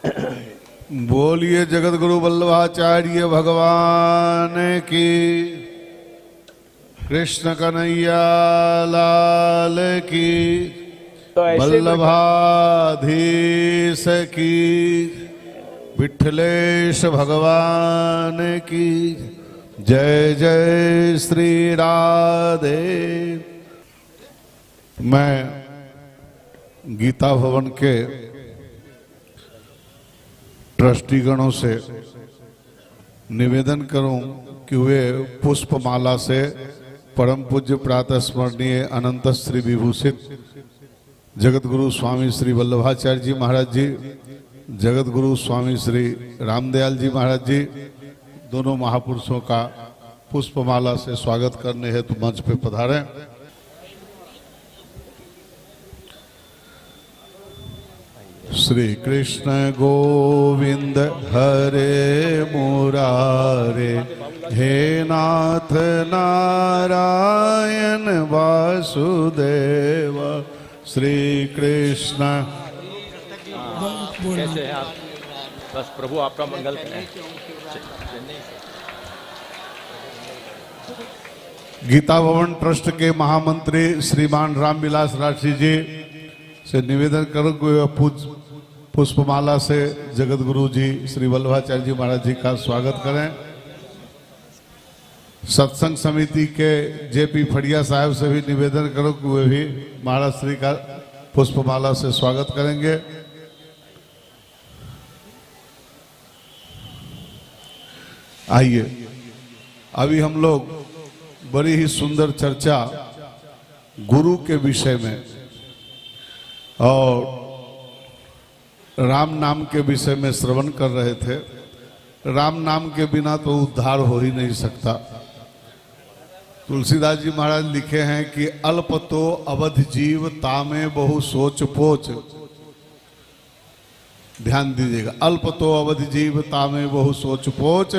बोलिए जगत गुरु वल्लभाचार्य भगवान की, कृष्ण कन्हैया लाल की, वल्लभाधीश की, विठलेश भगवान की जय जय श्री राधे। मैं गीता भवन के ट्रस्टीगणों से निवेदन करूं कि वे पुष्पमाला से परम पूज्य प्रातः स्मरणीय अनंत श्री विभूषित जगत गुरु स्वामी श्री वल्लभाचार्य जी महाराज जी, जगत गुरु स्वामी श्री रामदयाल जी महाराज जी, दोनों महापुरुषों का पुष्पमाला से स्वागत करने हेतु मंच पे पधारें। श्री कृष्ण गोविंद हरे मुरारे, हे नाथ नारायण वासुदेव। श्री कृष्ण कैसे हैं आप? बस प्रभु आपका मंगल करें। गीता भवन ट्रस्ट के महामंत्री श्रीमान रामविलास राठी जी से निवेदन करूं कि पुष्पमाला से जगत गुरु जी श्री वल्लभाचार्य जी महाराज जी का स्वागत करें। सत्संग समिति के जेपी फड़िया साहब से भी निवेदन करो कि वे भी महाराज श्री का पुष्पमाला से स्वागत करेंगे। आइए, अभी हम लोग बड़ी ही सुंदर चर्चा गुरु के विषय में और राम नाम के विषय में श्रवण कर रहे थे। राम नाम के बिना तो उद्धार हो ही नहीं सकता। तुलसीदास जी महाराज लिखे हैं कि अल्प तो अवध जीव तामे बहु सोच पोच। ध्यान दीजिएगा, अल्प तो अवध जीव तामे बहु सोच पोच।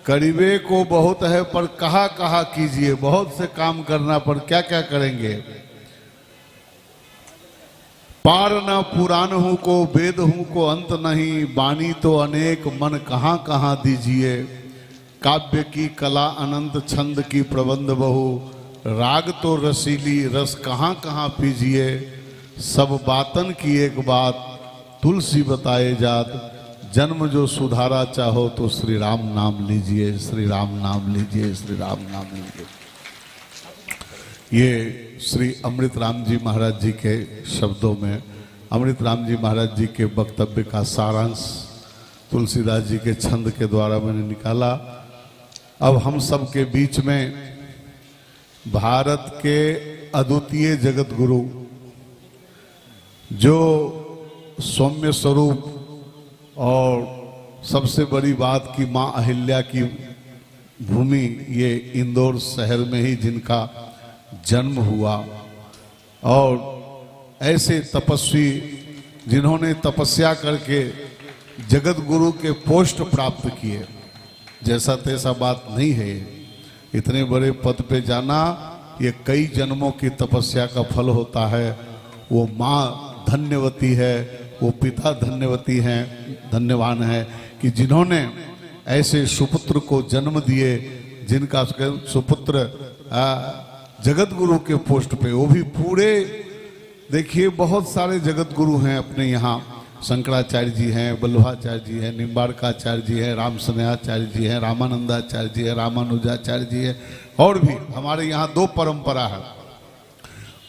करीबे को बहुत है पर कहा कहा कीजिए। बहुत से काम करना पर क्या क्या करेंगे। पार न पुराण हूं को वेद हूं को अंत नहीं। बानी तो अनेक मन कहाँ कहाँ दीजिए। काव्य की कला अनंत छंद की प्रबंध बहु। राग तो रसीली रस कहाँ कहाँ पीजिए। सब बातन की एक बात तुलसी बताए जात। जन्म जो सुधारा चाहो तो श्री राम नाम लीजिए, श्री राम नाम लीजिए, श्री राम नाम लीजिए। ये श्री अमृत राम जी महाराज जी के शब्दों में अमृत राम जी महाराज जी के वक्तव्य का सारांश तुलसीदास जी के छंद के द्वारा मैंने निकाला। अब हम सब के बीच में भारत के अद्वितीय जगत गुरु जो सौम्य स्वरूप और सबसे बड़ी बात की माँ अहिल्या की भूमि ये इंदौर शहर में ही जिनका जन्म हुआ और ऐसे तपस्वी जिन्होंने तपस्या करके जगत गुरु के पोस्ट प्राप्त किए। जैसा तैसा बात नहीं है। इतने बड़े पद पे जाना ये कई जन्मों की तपस्या का फल होता है। वो माँ धन्यवती है, वो पिता धन्यवती हैं, धन्यवान है कि जिन्होंने ऐसे सुपुत्र को जन्म दिए, जिनका सुपुत्र जगत गुरु के पोस्ट पे, वो भी पूरे। देखिए बहुत सारे जगत गुरु हैं अपने यहाँ। शंकराचार्य जी हैं, वल्लभाचार्य जी हैं, निम्बाड़काचार्य जी हैं, राम स्नेहाचार्य जी हैं, रामानंदाचार्य जी हैं, रामानुजाचार्य जी हैं। और भी हमारे यहाँ दो परंपरा है।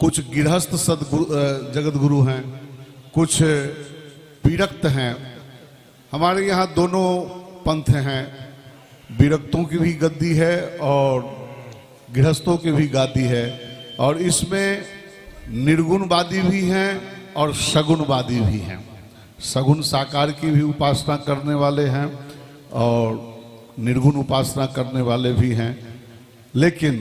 कुछ गृहस्थ सदगुरु जगत गुरु हैं, कुछ विरक्त हैं। हमारे यहाँ दोनों पंथ हैं। विरक्तों की भी गद्दी है और गृहस्थों की भी गादी है। और इसमें निर्गुणवादी भी हैं और सगुणवादी भी हैं। सगुण साकार की भी उपासना करने वाले हैं और निर्गुण उपासना करने वाले भी हैं। लेकिन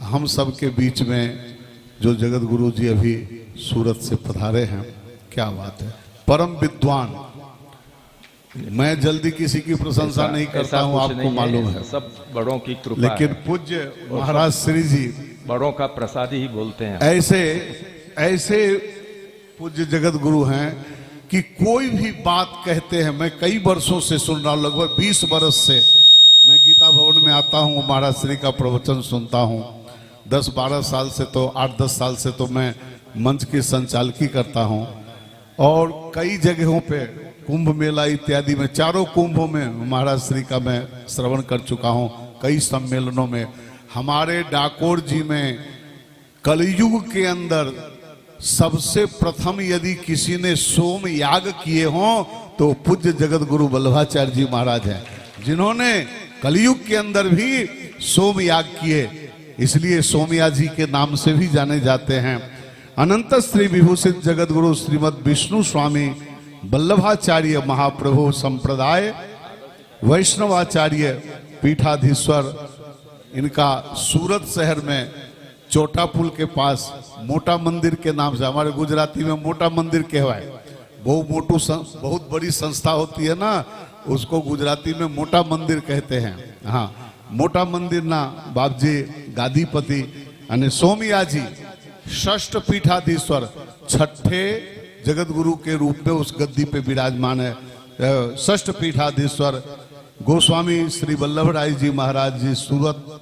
हम सब के बीच में जो जगत गुरु जी अभी सूरत से पधारे हैं, क्या बात है। परम विद्वान। मैं जल्दी किसी की प्रशंसा नहीं करता हूं, आपको मालूम है, सब बड़ों की कृपा। लेकिन पूज्य महाराज श्री जी बड़ों का प्रसाद ही बोलते हैं। ऐसे ऐसे पूज्य जगत गुरु हैं कि कोई भी बात कहते हैं, मैं कई वर्षों से सुन रहा हूं, लगभग 20 वर्ष से मैं गीता भवन में आता हूं, महाराज श्री का प्रवचन सुनता हूं। 10-12 साल से तो 8-10 साल से तो मैं मंच की संचालकी करता हूं और कई जगहों पे कुंभ मेला इत्यादि में, चारों कुंभों में महाराज श्री का मैं श्रवण कर चुका हूं, कई सम्मेलनों में। हमारे डाकोर जी में कलयुग के अंदर सबसे प्रथम यदि किसी ने सोम याग किए हों तो पूज्य जगत गुरु वल्लभाचार्य जी महाराज हैं, जिन्होंने कलयुग के अंदर भी सोम याग किए, इसलिए सोमयाग जी के नाम से भी जाने जाते हैं। अनंत श्री विभूषित जगत गुरु श्रीमद विष्णु स्वामी वल्लभाचार्य महाप्रभु संप्रदाय वैष्णवाचार्य पीठाधीश्वर, इनका सूरत शहर में चोटा पुल के पास मोटा मंदिर के नाम से, हमारे गुजराती में मोटा मंदिर कहवाए, बहुत बड़ी संस्था होती है ना, उसको गुजराती में मोटा मंदिर कहते हैं। हाँ, मोटा मंदिर ना बापजी गादीपति અને सोमयाजी षष्ठ पीठाधीश्वर, छठे जगत गुरु के रूप में उस गद्दी पे विराजमान है। षष्ठ पीठाधीश्वर गोस्वामी श्री वल्लभ राय जी महाराज जी सूरत,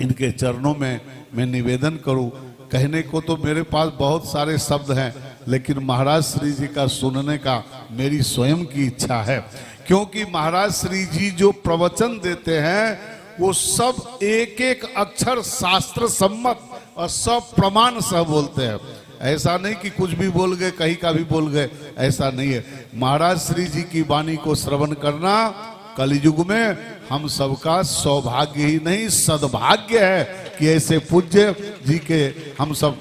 इनके चरणों में मैं निवेदन करूं। कहने को तो मेरे पास बहुत सारे शब्द हैं, लेकिन महाराज श्री जी का सुनने का मेरी स्वयं की इच्छा है, क्योंकि महाराज श्री जी जो प्रवचन देते हैं वो सब एक एक अक्षर शास्त्र सम्मत और सब प्रमाण सह बोलते हैं। ऐसा नहीं कि कुछ भी बोल गए, कहीं का भी बोल गए, ऐसा नहीं है। महाराज श्री जी की वाणी को श्रवण करना कलयुग में हम सबका सौभाग्य ही नहीं सद्भाग्य है कि ऐसे पूज्य जी के हम सब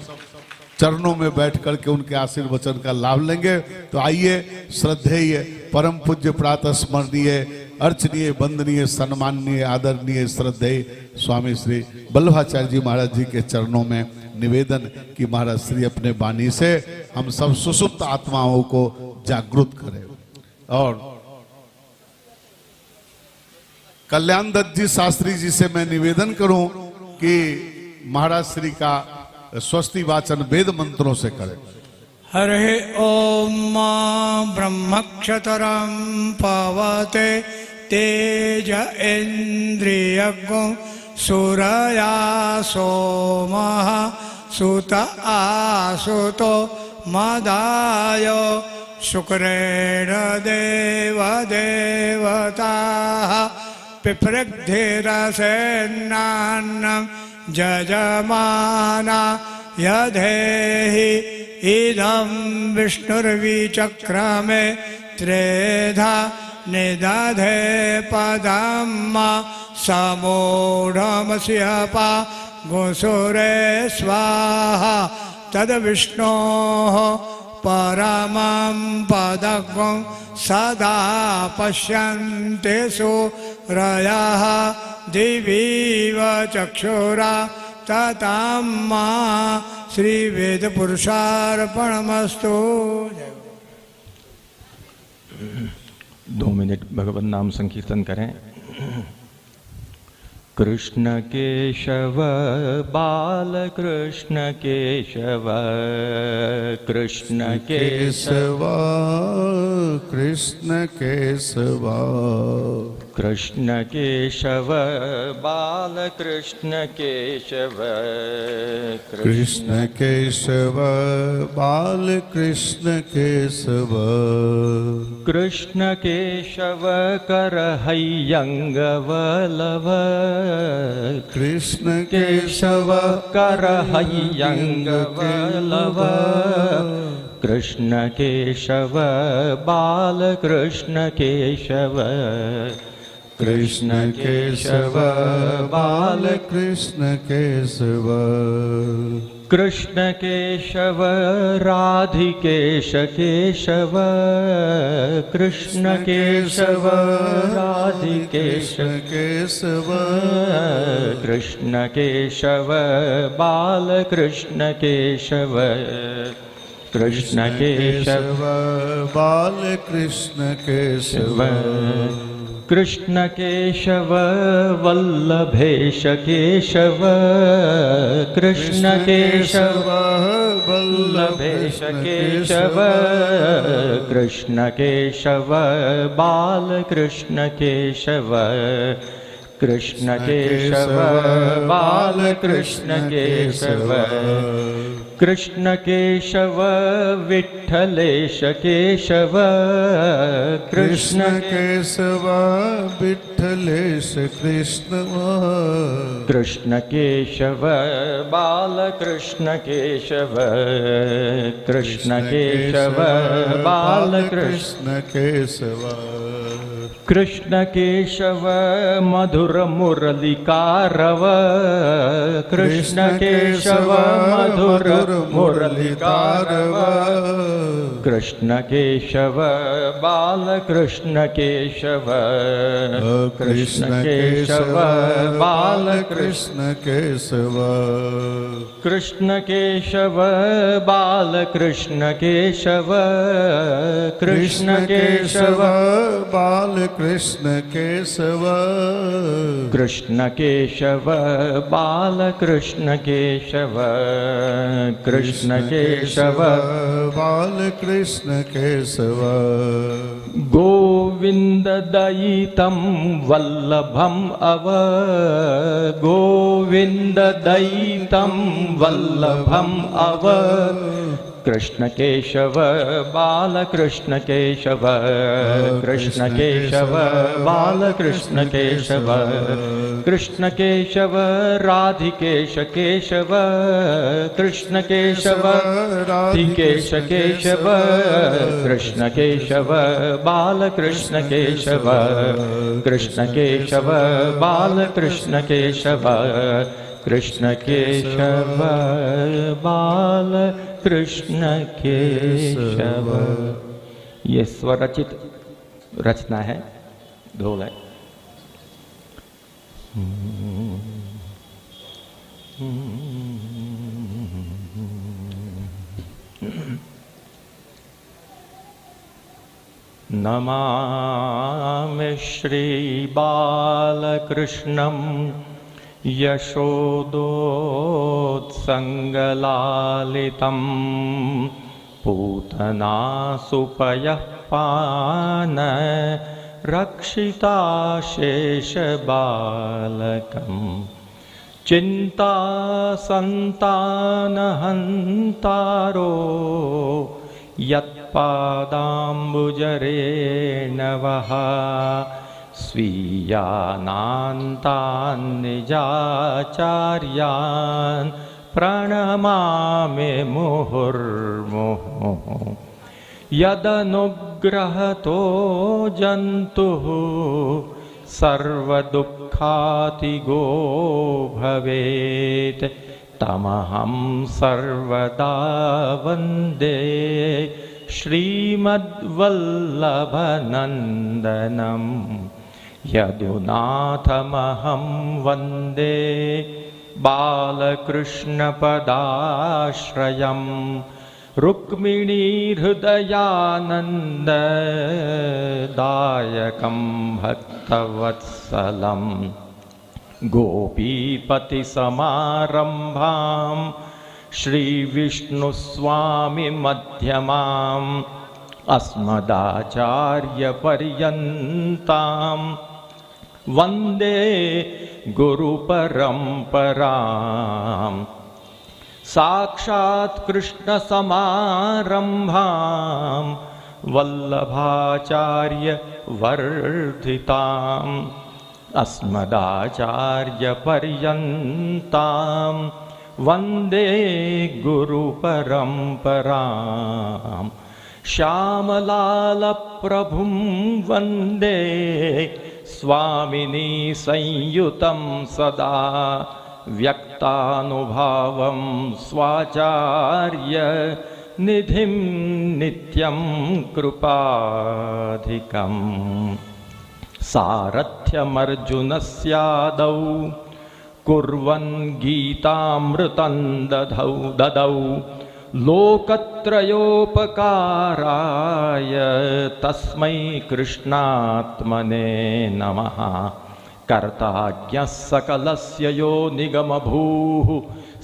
चरणों में बैठ करके उनके आशीर्वचन का लाभ लेंगे। तो आइए, श्रद्धेय परम पूज्य प्रातः स्मरणीय अर्चनीय वंदनीय सम्माननीय आदरणीय श्रद्धेय स्वामी श्री वल्लभाचार्य जी महाराज जी के चरणों में निवेदन कि महाराज श्री अपने वाणी से हम सब सुसुप्त आत्माओं को जागृत करें। और कल्याण दत्त जी शास्त्री जी से मैं निवेदन करूं कि महाराज श्री का स्वस्ति वाचन वेद मंत्रों से करें। हरे ओम ब्रह्मक्षतरं पवते तेज इंद्रियज्ञो सूरया सोमः सुत आसुतो मदाय शुक्रेण देव देवताः पिपृग्धिरसेन्नान्नं जजमाना यधेहि इदं विष्णुर्विचक्रमे त्रेधा निदधे पदं समूढमस्यपा घुसुरे स्वाहा तद्विष्णोः परमं पदं सदा पश्यन्ति सूरयः दिवीव चक्षुरा तताम्मा श्री वेद पुरुषार्पणमस्तु। 2 मिनट भगवत नाम संकीर्तन करें। कृष्ण केशव बाल कृष्ण केशव कृष्ण केशव कृष्ण केशव कृष्ण केशव बाल कृष्ण केशव कृष्ण केशव बाल कृष्ण केशव कृष्ण केशव करहय्यंगवल्लभ कृष्ण केशव करहय्यंगवल्लभ कृष्ण केशव बाल कृष्ण केशव कृष्ण केशव बाल कृष्ण केशव कृष्ण केशव राधिकेश केशव कृष्ण केशव राधिकेश केशव कृष्ण केशव बाल कृष्ण केशव कृष्ण केशव बाल कृष्ण केशव कृष्ण केशव वल्लभेश केशव कृष्ण केशव वल्लभेश केशव कृष्ण केशव बालकृष्ण केशव कृष्ण केशव बालकृष्ण केशव कृष्ण केशव विठ्ठलेश केशव कृष्ण केशव विठ्ठलेश कृष्ण कृष्ण केशव बालकृष्ण केशव कृष्ण केशव बालकृष्ण केशव कृष्ण केशव मधुर मुरलिकारव कृष्ण केशव मधुर मुरलिकारव कृष्ण केशव बालकृष्ण केशव कृष्ण केशव बालकृष्ण केशव कृष्ण केशव बालकृष्ण केशव कृष्ण केशव बालकृष्ण केशव कृष्ण केशव बालकृष्ण केशव कृष्ण केशव बालकृष्ण केशव गोविंद दयितं वल्लभम अव गोविंद दयितं वल्लभम अव कृष्ण केशव बालकृष्ण केशव कृष्ण केशव बालकृष्ण केशव कृष्ण केशव राधिकेश केशव कृष्ण केशव राधिकेश केशव कृष्ण केशव बालकृष्ण केशव कृष्ण केशव बालकृष्ण केशव कृष्ण केशव बाल कृष्ण केशव। ये स्वरचित रचना है, ढोल है। नमामि श्री बालकृष्णं यशोदोत्सङ्गलालितं पूतनासुपयः पान रक्षिताशेषबालकं चिन्तासन्तानहन्तारो यत्पादाम्बुजरेण वः स्वीयानान्तान् निजाचार्यान् प्रणमामि मुहुर्मुहुः यदनुग्रहतो जन्तुः सर्वदुःखातिगो भवेत् तमहं सर्वदा वन्दे श्रीमद्वल्लभनन्दनं यदुनाथमहं वन्दे बालकृष्णपदाश्रयं रुक्मिणीहृदयानन्ददायकं भक्तवत्सलं गोपीपतिसमारम्भां श्रीविष्णुस्वामिमध्यमाम् अस्मदाचार्यपर्यन्तां वन्दे गुरुपरम्परां साक्षात् कृष्णसमारम्भां वल्लभाचार्यवर्धिताम् अस्मदाचार्यपर्यन्तां वन्दे गुरुपरम्पराम् श्यामलालप्रभुं वन्दे स्वामिनी संयुतं सदा व्यक्तानुभावं स्वाचार्य निधिं नित्यं कृपाधिकम् सारथ्यमर्जुनस्यादौ कुर्वन् गीतामृतं ददौ लोकत्रयोपकाराय तस्मै कृष्णात्मने नमः। कर्ताज्ञः सकलस्य यो निगमभूः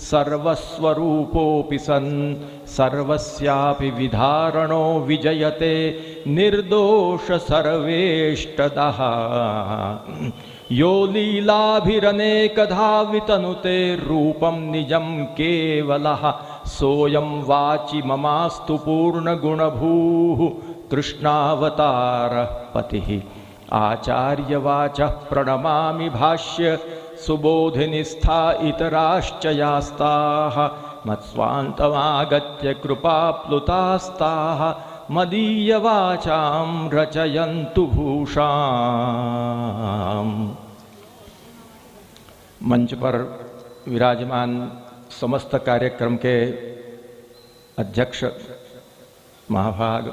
सर्वस्वरूपोऽपि सन् सर्वस्यापि विधारणो विजयते निर्दोष सर्वेष्टदः यो लीलाभिरनेकधा वितनुते रूपं निजं केवलः सोऽयं वाचि ममास्तु पूर्णगुणभूः कृष्णावतारः पतिः आचार्यवाचः प्रणमामि भाष्य सुबोधिनिस्था इतराश्च यास्ताः मत्स्वान्तमागत्य कृपाप्लुतास्ताः मदीयवाचां रचयन्तु भूषाम्। मंच पर विराजमान समस्त कार्यक्रम के अध्यक्ष महाभाग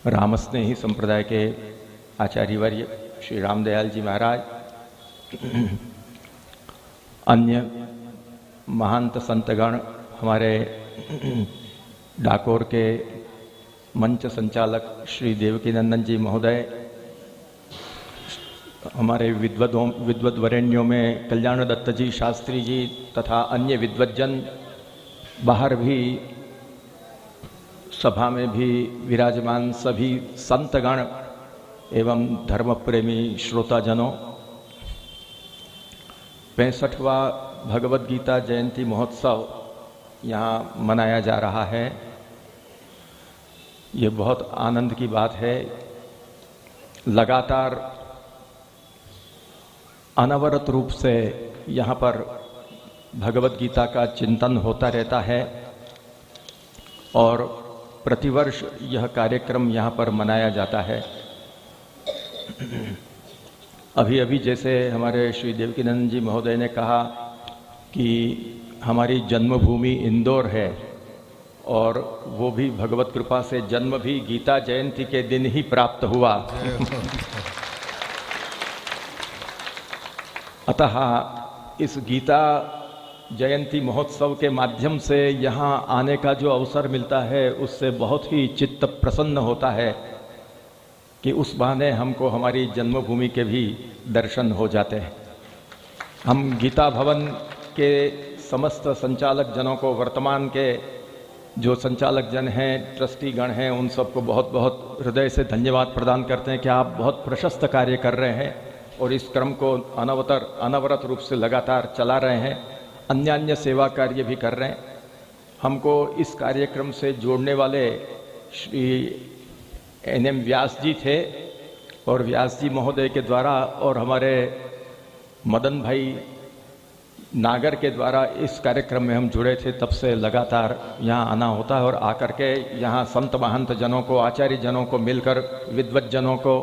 रामस्नेही संप्रदाय के आचार्यवर्य श्री रामदयाल जी महाराज, अन्य महंत संतगण, हमारे डाकोर के मंच संचालक श्री देवकीनंदन जी महोदय, हमारे विद्वद्वरेण्यों में कल्याण दत्त जी शास्त्री जी तथा अन्य विद्वज्जन, बाहर भी सभा में भी विराजमान सभी संतगण एवं धर्म प्रेमी श्रोताजनों, 65वां भगवद गीता जयंती महोत्सव यहाँ मनाया जा रहा है। ये बहुत आनंद की बात है। लगातार अनवरत रूप से यहाँ पर भगवद गीता का चिंतन होता रहता है और प्रतिवर्ष यह कार्यक्रम यहाँ पर मनाया जाता है। अभी अभी जैसे हमारे श्री देवकीनंदन जी महोदय ने कहा कि हमारी जन्मभूमि इंदौर है और वो भी भगवत कृपा से जन्म भी गीता जयंती के दिन ही प्राप्त हुआ। अतः इस गीता जयंती महोत्सव के माध्यम से यहाँ आने का जो अवसर मिलता है उससे बहुत ही चित्त प्रसन्न होता है कि उस बहाने हमको हमारी जन्मभूमि के भी दर्शन हो जाते हैं। हम गीता भवन के समस्त संचालक जनों को, वर्तमान के जो संचालक जन हैं, ट्रस्टी गण हैं, उन सबको बहुत बहुत हृदय से धन्यवाद प्रदान करते हैं कि आप बहुत प्रशस्त कार्य कर रहे हैं और इस क्रम को अनवरत रूप से लगातार चला रहे हैं। अन्य सेवा कार्य भी कर रहे हैं। हमको इस कार्यक्रम से जोड़ने वाले श्री NM व्यास जी थे और व्यास जी महोदय के द्वारा और हमारे मदन भाई नागर के द्वारा इस कार्यक्रम में हम जुड़े थे। तब से लगातार यहाँ आना होता है और आकर के यहाँ संत महंत जनों को, आचार्य जनों को मिलकर, विद्वत जनों को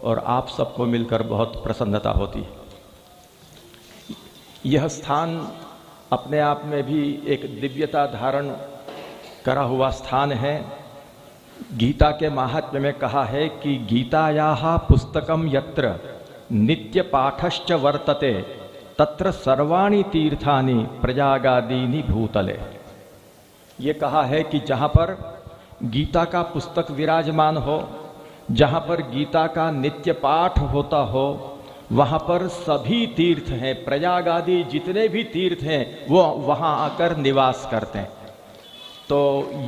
और आप सबको मिलकर बहुत प्रसन्नता होती है। यह स्थान अपने आप में भी एक दिव्यता धारण करा हुआ स्थान है। गीता के महात्म्य में कहा है कि गीतायाः पुस्तकम यत्र नित्य पाठश्च वर्तते तत्र सर्वाणि तीर्थानि प्रयागादीनि भूतले। ये कहा है कि जहाँ पर गीता का पुस्तक विराजमान हो, जहाँ पर गीता का नित्य पाठ होता हो, वहाँ पर सभी तीर्थ हैं, प्रयाग आदि जितने भी तीर्थ हैं वो वहाँ आकर निवास करते हैं। तो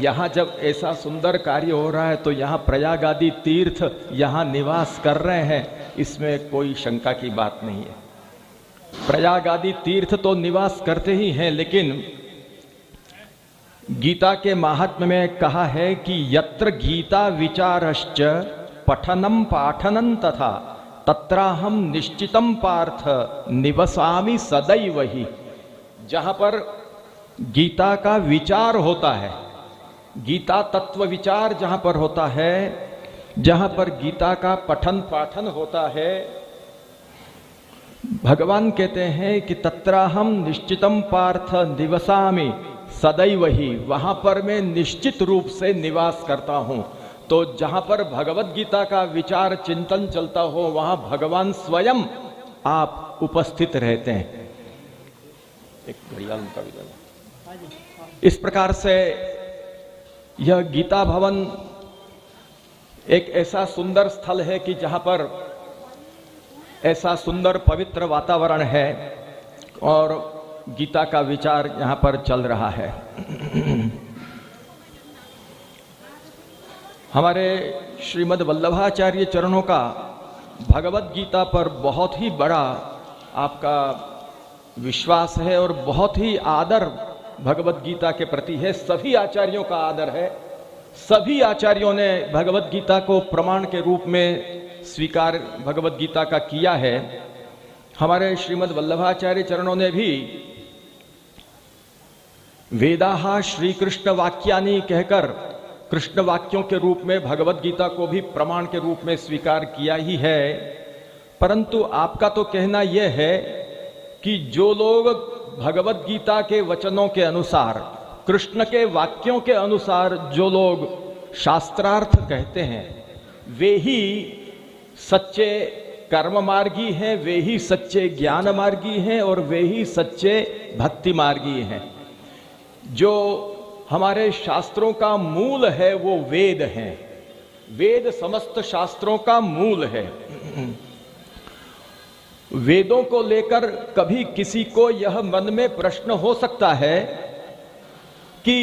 यहाँ जब ऐसा सुंदर कार्य हो रहा है तो यहाँ प्रयाग आदि तीर्थ यहाँ निवास कर रहे हैं, इसमें कोई शंका की बात नहीं है। प्रयाग आदि तीर्थ तो निवास करते ही हैं, लेकिन गीता के महात्म्य में कहा है कि यत्र गीता विचारश्च पठनम पाठनम तथा तत्राहम निश्चितम पार्थ निवसामि सदैव ही। जहाँ पर गीता का विचार होता है, गीता तत्व विचार जहाँ पर होता है, जहाँ पर गीता का पठन पाठन होता है, भगवान कहते हैं कि तत्राहम निश्चितम पार्थ निवसामि सदैव ही, वहाँ पर मैं निश्चित रूप से निवास करता हूँ। तो जहाँ पर भगवत गीता का विचार चिंतन चलता हो वहाँ भगवान स्वयं आप उपस्थित रहते हैं। एक घड़ियाल उनका भी देना। इस प्रकार से यह गीता भवन एक ऐसा सुंदर स्थल है कि जहाँ पर ऐसा सुंदर पवित्र वातावरण है और गीता का विचार यहाँ पर चल रहा है। हमारे श्रीमद् वल्लभाचार्य चरणों का भगवत गीता पर बहुत ही बड़ा आपका विश्वास है और बहुत ही आदर भगवत गीता के प्रति है। सभी आचार्यों का आदर है। सभी आचार्यों ने भगवत गीता को प्रमाण के रूप में स्वीकार भगवत गीता का किया है। हमारे श्रीमद् वल्लभाचार्य चरणों ने भी वेदाहा श्री कृष्ण वाक्यानि कहकर कृष्ण वाक्यों के रूप में भगवत गीता को भी प्रमाण के रूप में स्वीकार किया ही है। परंतु आपका तो कहना यह है कि जो लोग भगवत गीता के वचनों के अनुसार, कृष्ण के वाक्यों के अनुसार जो लोग शास्त्रार्थ कहते हैं, वे ही सच्चे कर्म मार्गी हैं, वे ही सच्चे ज्ञान मार्गी हैं और वे ही सच्चे भक्ति मार्गी हैं। जो हमारे शास्त्रों का मूल है वो वेद हैं। वेद समस्त शास्त्रों का मूल है। वेदों को लेकर कभी किसी को यह मन में प्रश्न हो सकता है कि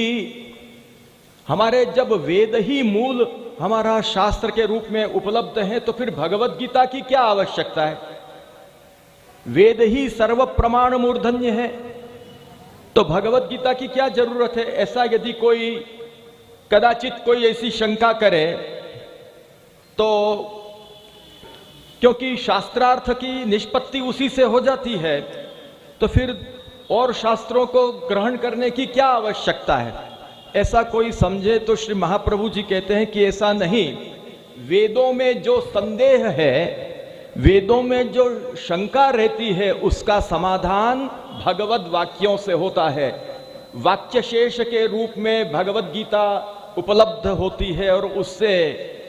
हमारे जब वेद ही मूल हमारा शास्त्र के रूप में उपलब्ध है तो फिर भगवत गीता की क्या आवश्यकता है? वेद ही सर्व प्रमाण मूर्धन्य है, तो भगवत गीता की क्या जरूरत है? ऐसा यदि कोई कदाचित कोई ऐसी शंका करे तो क्योंकि शास्त्रार्थ की निष्पत्ति उसी से हो जाती है, तो फिर और शास्त्रों को ग्रहण करने की क्या आवश्यकता है? ऐसा कोई समझे तो श्री महाप्रभु जी कहते हैं कि ऐसा नहीं। वेदों में जो संदेह है, वेदों में जो शंका रहती है, उसका समाधान भगवत वाक्यों से होता है। वाक्य शेष के रूप में भगवत गीता उपलब्ध होती है और उससे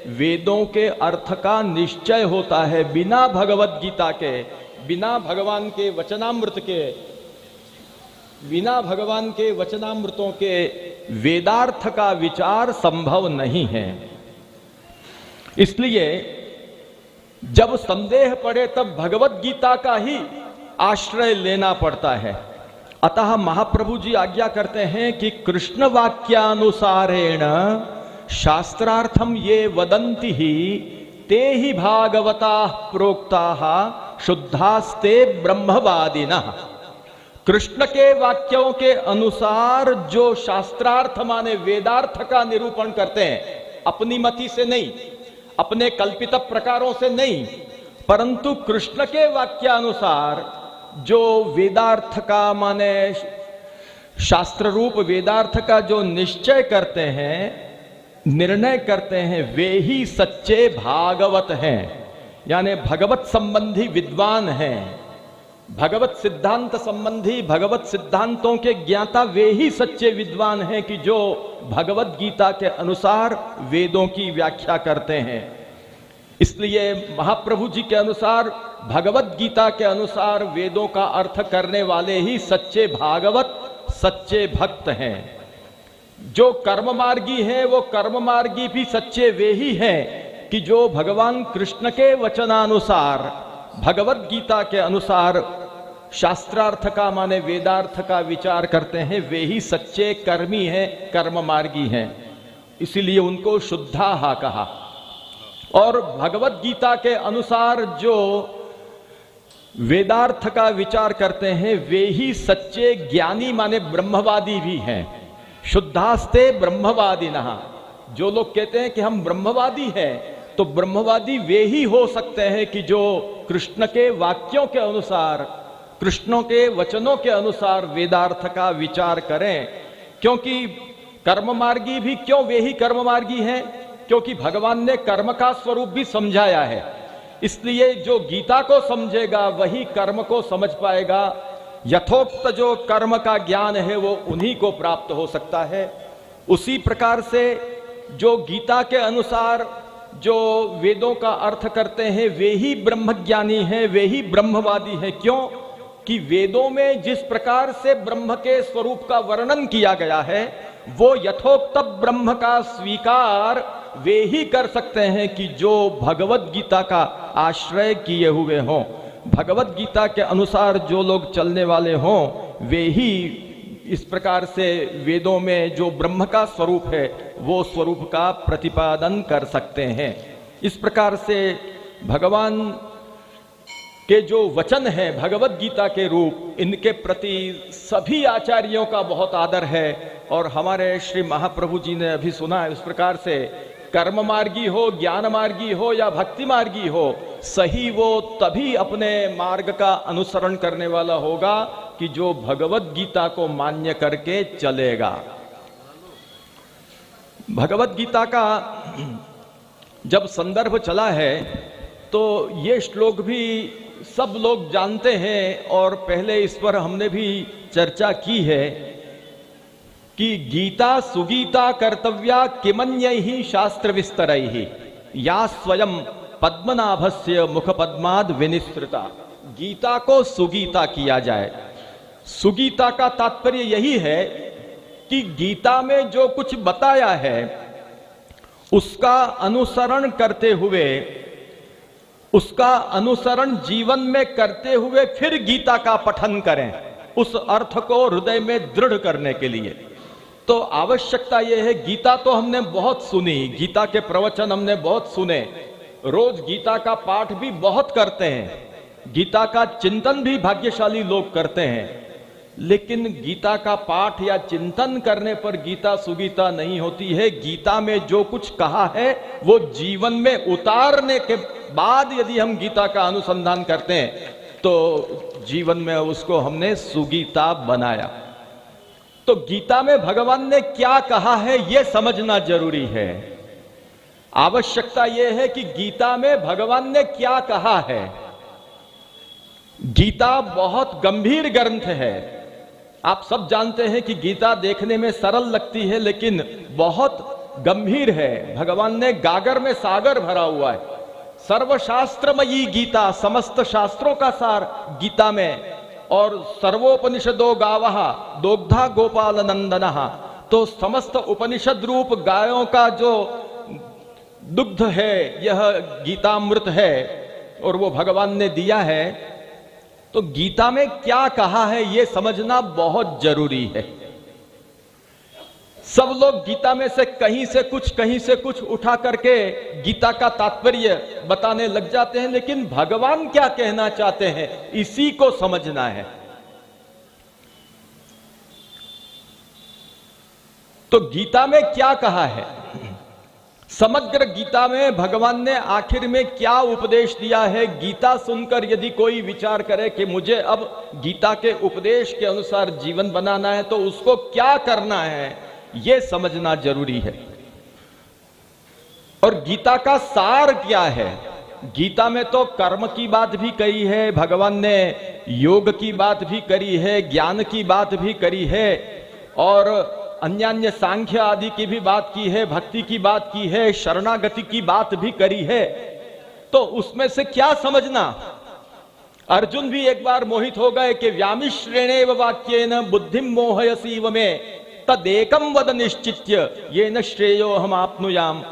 वेदों के अर्थ का निश्चय होता है। बिना भगवत गीता के, बिना भगवान के वचनामृत के, बिना भगवान के वचनामृतों के वेदार्थ का विचार संभव नहीं है। इसलिए जब संदेह पड़े तब भगवत गीता का ही आश्रय लेना पड़ता है। अतः महाप्रभु जी आज्ञा करते हैं कि कृष्ण वाक्यानुसारेण शास्त्रार्थम ये वदन्ति ही ते ही भागवता प्रोक्ता शुद्धास्ते ब्रह्मवादिनः। कृष्ण के वाक्यों के अनुसार जो शास्त्रार्थ माने वेदार्थ का निरूपण करते हैं, अपनी मति से नहीं, अपने कल्पित प्रकारों से नहीं, परंतु कृष्ण के वाक्यानुसार जो वेदार्थ का माने शास्त्र रूप वेदार्थ का जो निश्चय करते हैं, निर्णय करते हैं, वे ही सच्चे भागवत हैं, यानी भगवत संबंधी विद्वान हैं। भगवत सिद्धांत संबंधी भगवत सिद्धांतों के ज्ञाता वे ही सच्चे विद्वान हैं कि जो भगवत गीता के अनुसार वेदों की व्याख्या करते हैं। इसलिए महाप्रभु जी के अनुसार, भगवत गीता के अनुसार वेदों का अर्थ करने वाले ही सच्चे भागवत, सच्चे भक्त हैं। जो कर्म मार्गी हैं वो कर्म मार्गी भी सच्चे वे ही हैं कि जो भगवान कृष्ण के वचनानुसार, भगवत गीता के अनुसार शास्त्रार्थ का माने वेदार्थ का विचार करते हैं, वे ही सच्चे कर्मी हैं, कर्म मार्गी हैं। इसीलिए उनको शुद्धाहा कहा। और भगवत गीता के अनुसार जो वेदार्थ का विचार करते हैं, वे ही सच्चे ज्ञानी माने ब्रह्मवादी भी हैं। शुद्धास्ते ब्रह्मवादिनः। जो लोग कहते हैं कि हम ब्रह्मवादी हैं, तो ब्रह्मवादी वे ही हो सकते हैं कि जो कृष्ण के वाक्यों के अनुसार, कृष्णों के वचनों के अनुसार वेदार्थ का विचार करें। क्योंकि कर्म मार्गी भी क्यों वे ही कर्म मार्गी हैं? क्योंकि भगवान ने कर्म का स्वरूप भी समझाया है। इसलिए जो गीता को समझेगा वही कर्म को समझ पाएगा। यथोक्त जो कर्म का ज्ञान है वो उन्हीं को प्राप्त हो सकता है। उसी प्रकार से जो गीता के अनुसार जो वेदों का अर्थ करते हैं, वे ही ब्रह्मज्ञानी हैं, वे ही ब्रह्मवादी हैं। क्यों? कि वेदों में जिस प्रकार से ब्रह्म के स्वरूप का वर्णन किया गया है, वो यथोक्त ब्रह्म का स्वीकार वे ही कर सकते हैं कि जो भगवत गीता का आश्रय किए हुए हों, भगवत गीता के अनुसार जो लोग चलने वाले हों, वे ही इस प्रकार से वेदों में जो ब्रह्म का स्वरूप है वो स्वरूप का प्रतिपादन कर सकते हैं। इस प्रकार से भगवान के जो वचन है भगवत गीता के रूप, इनके प्रति सभी आचार्यों का बहुत आदर है। और हमारे श्री महाप्रभु जी ने अभी सुना है, उस प्रकार से कर्म मार्गी हो, ज्ञान मार्गी हो या भक्ति मार्गी हो, सही वो तभी अपने मार्ग का अनुसरण करने वाला होगा कि जो भगवत गीता को मान्य करके चलेगा। भगवत गीता का जब संदर्भ चला है तो ये श्लोक भी सब लोग जानते हैं और पहले इस पर हमने भी चर्चा की है कि गीता सुगीता कर्तव्या किमन्यैहि शास्त्र विस्तरैहि या स्वयं पद्मनाभस्य मुख पद्माद विनिस्तृता। गीता को सुगीता किया जाए। सुगीता का तात्पर्य यही है कि गीता में जो कुछ बताया है उसका अनुसरण करते हुए, उसका अनुसरण जीवन में करते हुए फिर गीता का पठन करें, उस अर्थ को हृदय में दृढ़ करने के लिए। तो आवश्यकता यह है, गीता तो हमने बहुत सुनी, गीता के प्रवचन हमने बहुत सुने, रोज गीता का पाठ भी बहुत करते हैं, गीता का चिंतन भी भाग्यशाली लोग करते हैं, लेकिन गीता का पाठ या चिंतन करने पर गीता सुगीता नहीं होती है। गीता में जो कुछ कहा है वो जीवन में उतारने के बाद यदि हम गीता का अनुसंधान करते हैं तो जीवन में उसको हमने सुगीता बनाया। तो गीता में भगवान ने क्या कहा है यह समझना जरूरी है। आवश्यकता यह है कि गीता में भगवान ने क्या कहा है। गीता बहुत गंभीर ग्रंथ है। आप सब जानते हैं कि गीता देखने में सरल लगती है लेकिन बहुत गंभीर है। भगवान ने गागर में सागर भरा हुआ है। सर्वशास्त्रमयी गीता, समस्त शास्त्रों का सार गीता में। और सर्वोपनिषदो गावः दोग्धा गोपाल नंदनः, तो समस्त उपनिषद रूप गायों का जो दुग्ध है यह गीतामृत है और वो भगवान ने दिया है। तो गीता में क्या कहा है यह समझना बहुत जरूरी है। सब लोग गीता में से कहीं से कुछ उठा करके गीता का तात्पर्य बताने लग जाते हैं, लेकिन भगवान क्या कहना चाहते हैं इसी को समझना है। तो गीता में क्या कहा है, समग्र गीता में भगवान ने आखिर में क्या उपदेश दिया है। गीता सुनकर यदि कोई विचार करे कि मुझे अब गीता के उपदेश के अनुसार जीवन बनाना है तो उसको क्या करना है यह समझना जरूरी है। और गीता का सार क्या है। गीता में तो कर्म की बात भी कही है, भगवान ने योग की बात भी करी है, ज्ञान की बात भी करी है और अन्य अन्य सांख्य आदि की भी बात की है, भक्ति की बात की है, शरणागति की बात भी करी है। तो उसमें से क्या समझना। अर्जुन भी एक बार मोहित हो गए कि व्यामिश्रेणेव वाक्येन बुद्धिम मोहयसीव में तदेकम वद निश्चित्य ये न श्रेयो हम आपनुयाम।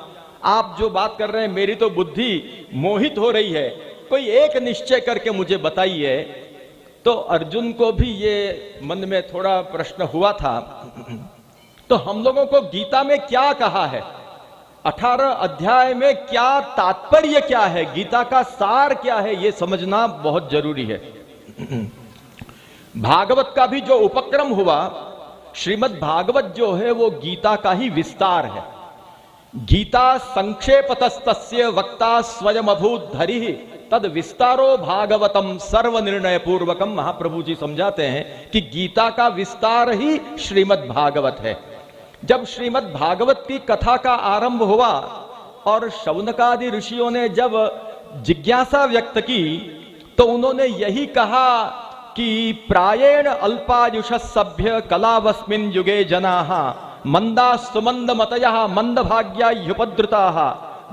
आप जो बात कर रहे हैं मेरी तो बुद्धि मोहित हो रही है, कोई एक निश्चय करके मुझे बताइए। तो अर्जुन को भी ये मन में थोड़ा प्रश्न हुआ था। तो हम लोगों को गीता में क्या कहा है, 18 अध्याय में क्या तात्पर्य क्या है, गीता का सार क्या है, यह समझना बहुत जरूरी है। भागवत का भी जो उपक्रम हुआ, श्रीमद् भागवत जो है वो गीता का ही विस्तार है। गीता संक्षेपतस्तस्य वक्ता स्वयं अभूत धरी तद विस्तारो भागवतम सर्वनिर्णय पूर्वकम। महाप्रभु जी समझाते हैं कि गीता का विस्तार ही श्रीमद् भागवत है। जब श्रीमद् भागवत की कथा का आरंभ हुआ और शौनकादि ऋषियों ने जब जिज्ञासा व्यक्त की तो उन्होंने यही कहा कि प्रायेण अल्पायुष सभ्य कलावस्मिन् युगे जनाः मंदा सुमंद मतयः मंद भाग्या युपद्रुताः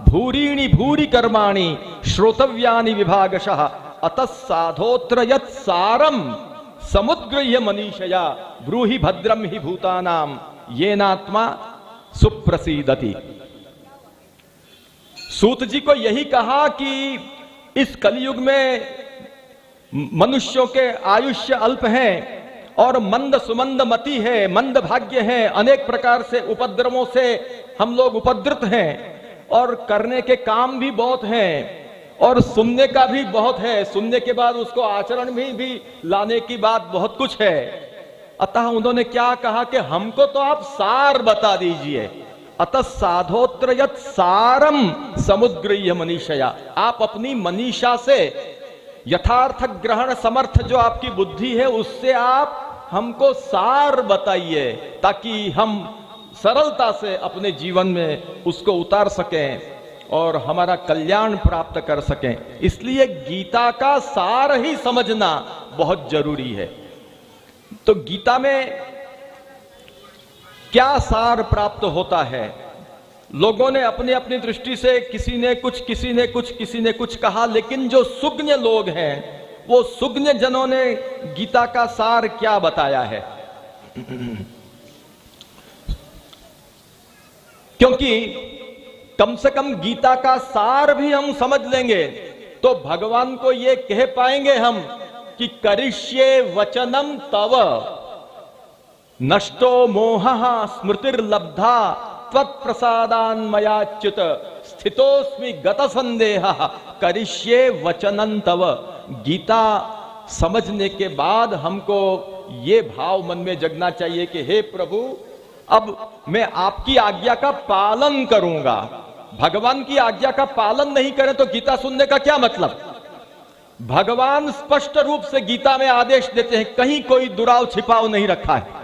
भूरीणि भूरि कर्माणि श्रोतव्यानि विभागशः अतः साधोत्र यत् सारम समुद्गृह्य मनीषया ब्रूहि भद्रम हि भूतानाम येनात्मा सुप्रसीदति। सूत जी को यही कहा कि इस कलयुग में मनुष्यों के आयुष्य अल्प हैं और मंद सुमंद मति है, मंद भाग्य है, अनेक प्रकार से उपद्रवों से हम लोग उपद्रुत हैं और करने के काम भी बहुत हैं और सुनने का भी बहुत है, सुनने के बाद उसको आचरण में भी लाने की बात बहुत कुछ है। अतः उन्होंने क्या कहा कि हमको तो आप सार बता दीजिए। अतः साधोत्र यत् सारम समुद्गृह्य मनीषया, आप अपनी मनीषा से यथार्थ ग्रहण समर्थ जो आपकी बुद्धि है उससे आप हमको सार बताइए ताकि हम सरलता से अपने जीवन में उसको उतार सकें और हमारा कल्याण प्राप्त कर सकें। इसलिए गीता का सार ही समझना बहुत जरूरी है। तो गीता में क्या सार प्राप्त होता है? लोगों ने अपनी अपनी दृष्टि से किसी ने कुछ कहा, लेकिन जो सुज्ञ लोग हैं वो सुज्ञ जनों ने गीता का सार क्या बताया है? क्योंकि कम से कम गीता का सार भी हम समझ लेंगे तो भगवान को ये कह पाएंगे हम कि करिष्ये वचनम तव नष्टो मोहः स्मृतिर्लब्धा त्वत्प्रसादान्मयाच्युत स्थितोस्मि गत संदेहः करिष्ये वचनं तव। गीता समझने के बाद हमको ये भाव मन में जगना चाहिए कि हे प्रभु, अब मैं आपकी आज्ञा का पालन करूंगा। भगवान की आज्ञा का पालन नहीं करें तो गीता सुनने का क्या मतलब? भगवान स्पष्ट रूप से गीता में आदेश देते हैं, कहीं कोई दुराव छिपाव नहीं रखा है।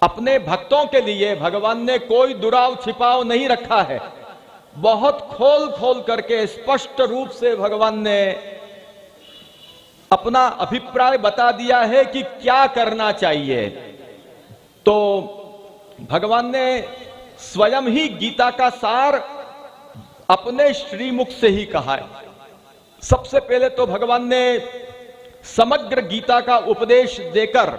अपने भक्तों के लिए भगवान ने कोई दुराव छिपाव नहीं रखा है। बहुत खोल खोल करके स्पष्ट रूप से भगवान ने अपना अभिप्राय बता दिया है कि क्या करना चाहिए। तो भगवान ने स्वयं ही गीता का सार अपने श्रीमुख से ही कहा है। सबसे पहले तो भगवान ने समग्र गीता का उपदेश देकर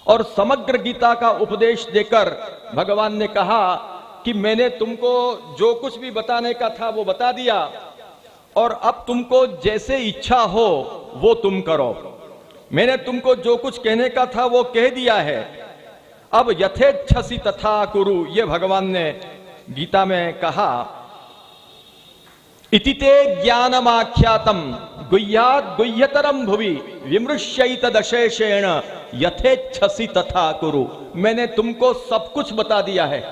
और समग्र गीता का उपदेश देकर भगवान ने कहा कि मैंने तुमको जो कुछ भी बताने का था वो बता दिया और अब तुमको जैसे इच्छा हो वो तुम करो। मैंने तुमको जो कुछ कहने का था वो कह दिया है, अब यथेच्छसि तथा कुरु, ये भगवान ने गीता में कहा। इति ते ज्ञानमाख्यातम गुह्यात् गुह्यतरम भुवि विमृश्यैतदशेषेण यथेच्छसि तथा कुरु। मैंने तुमको सब कुछ बता दिया है,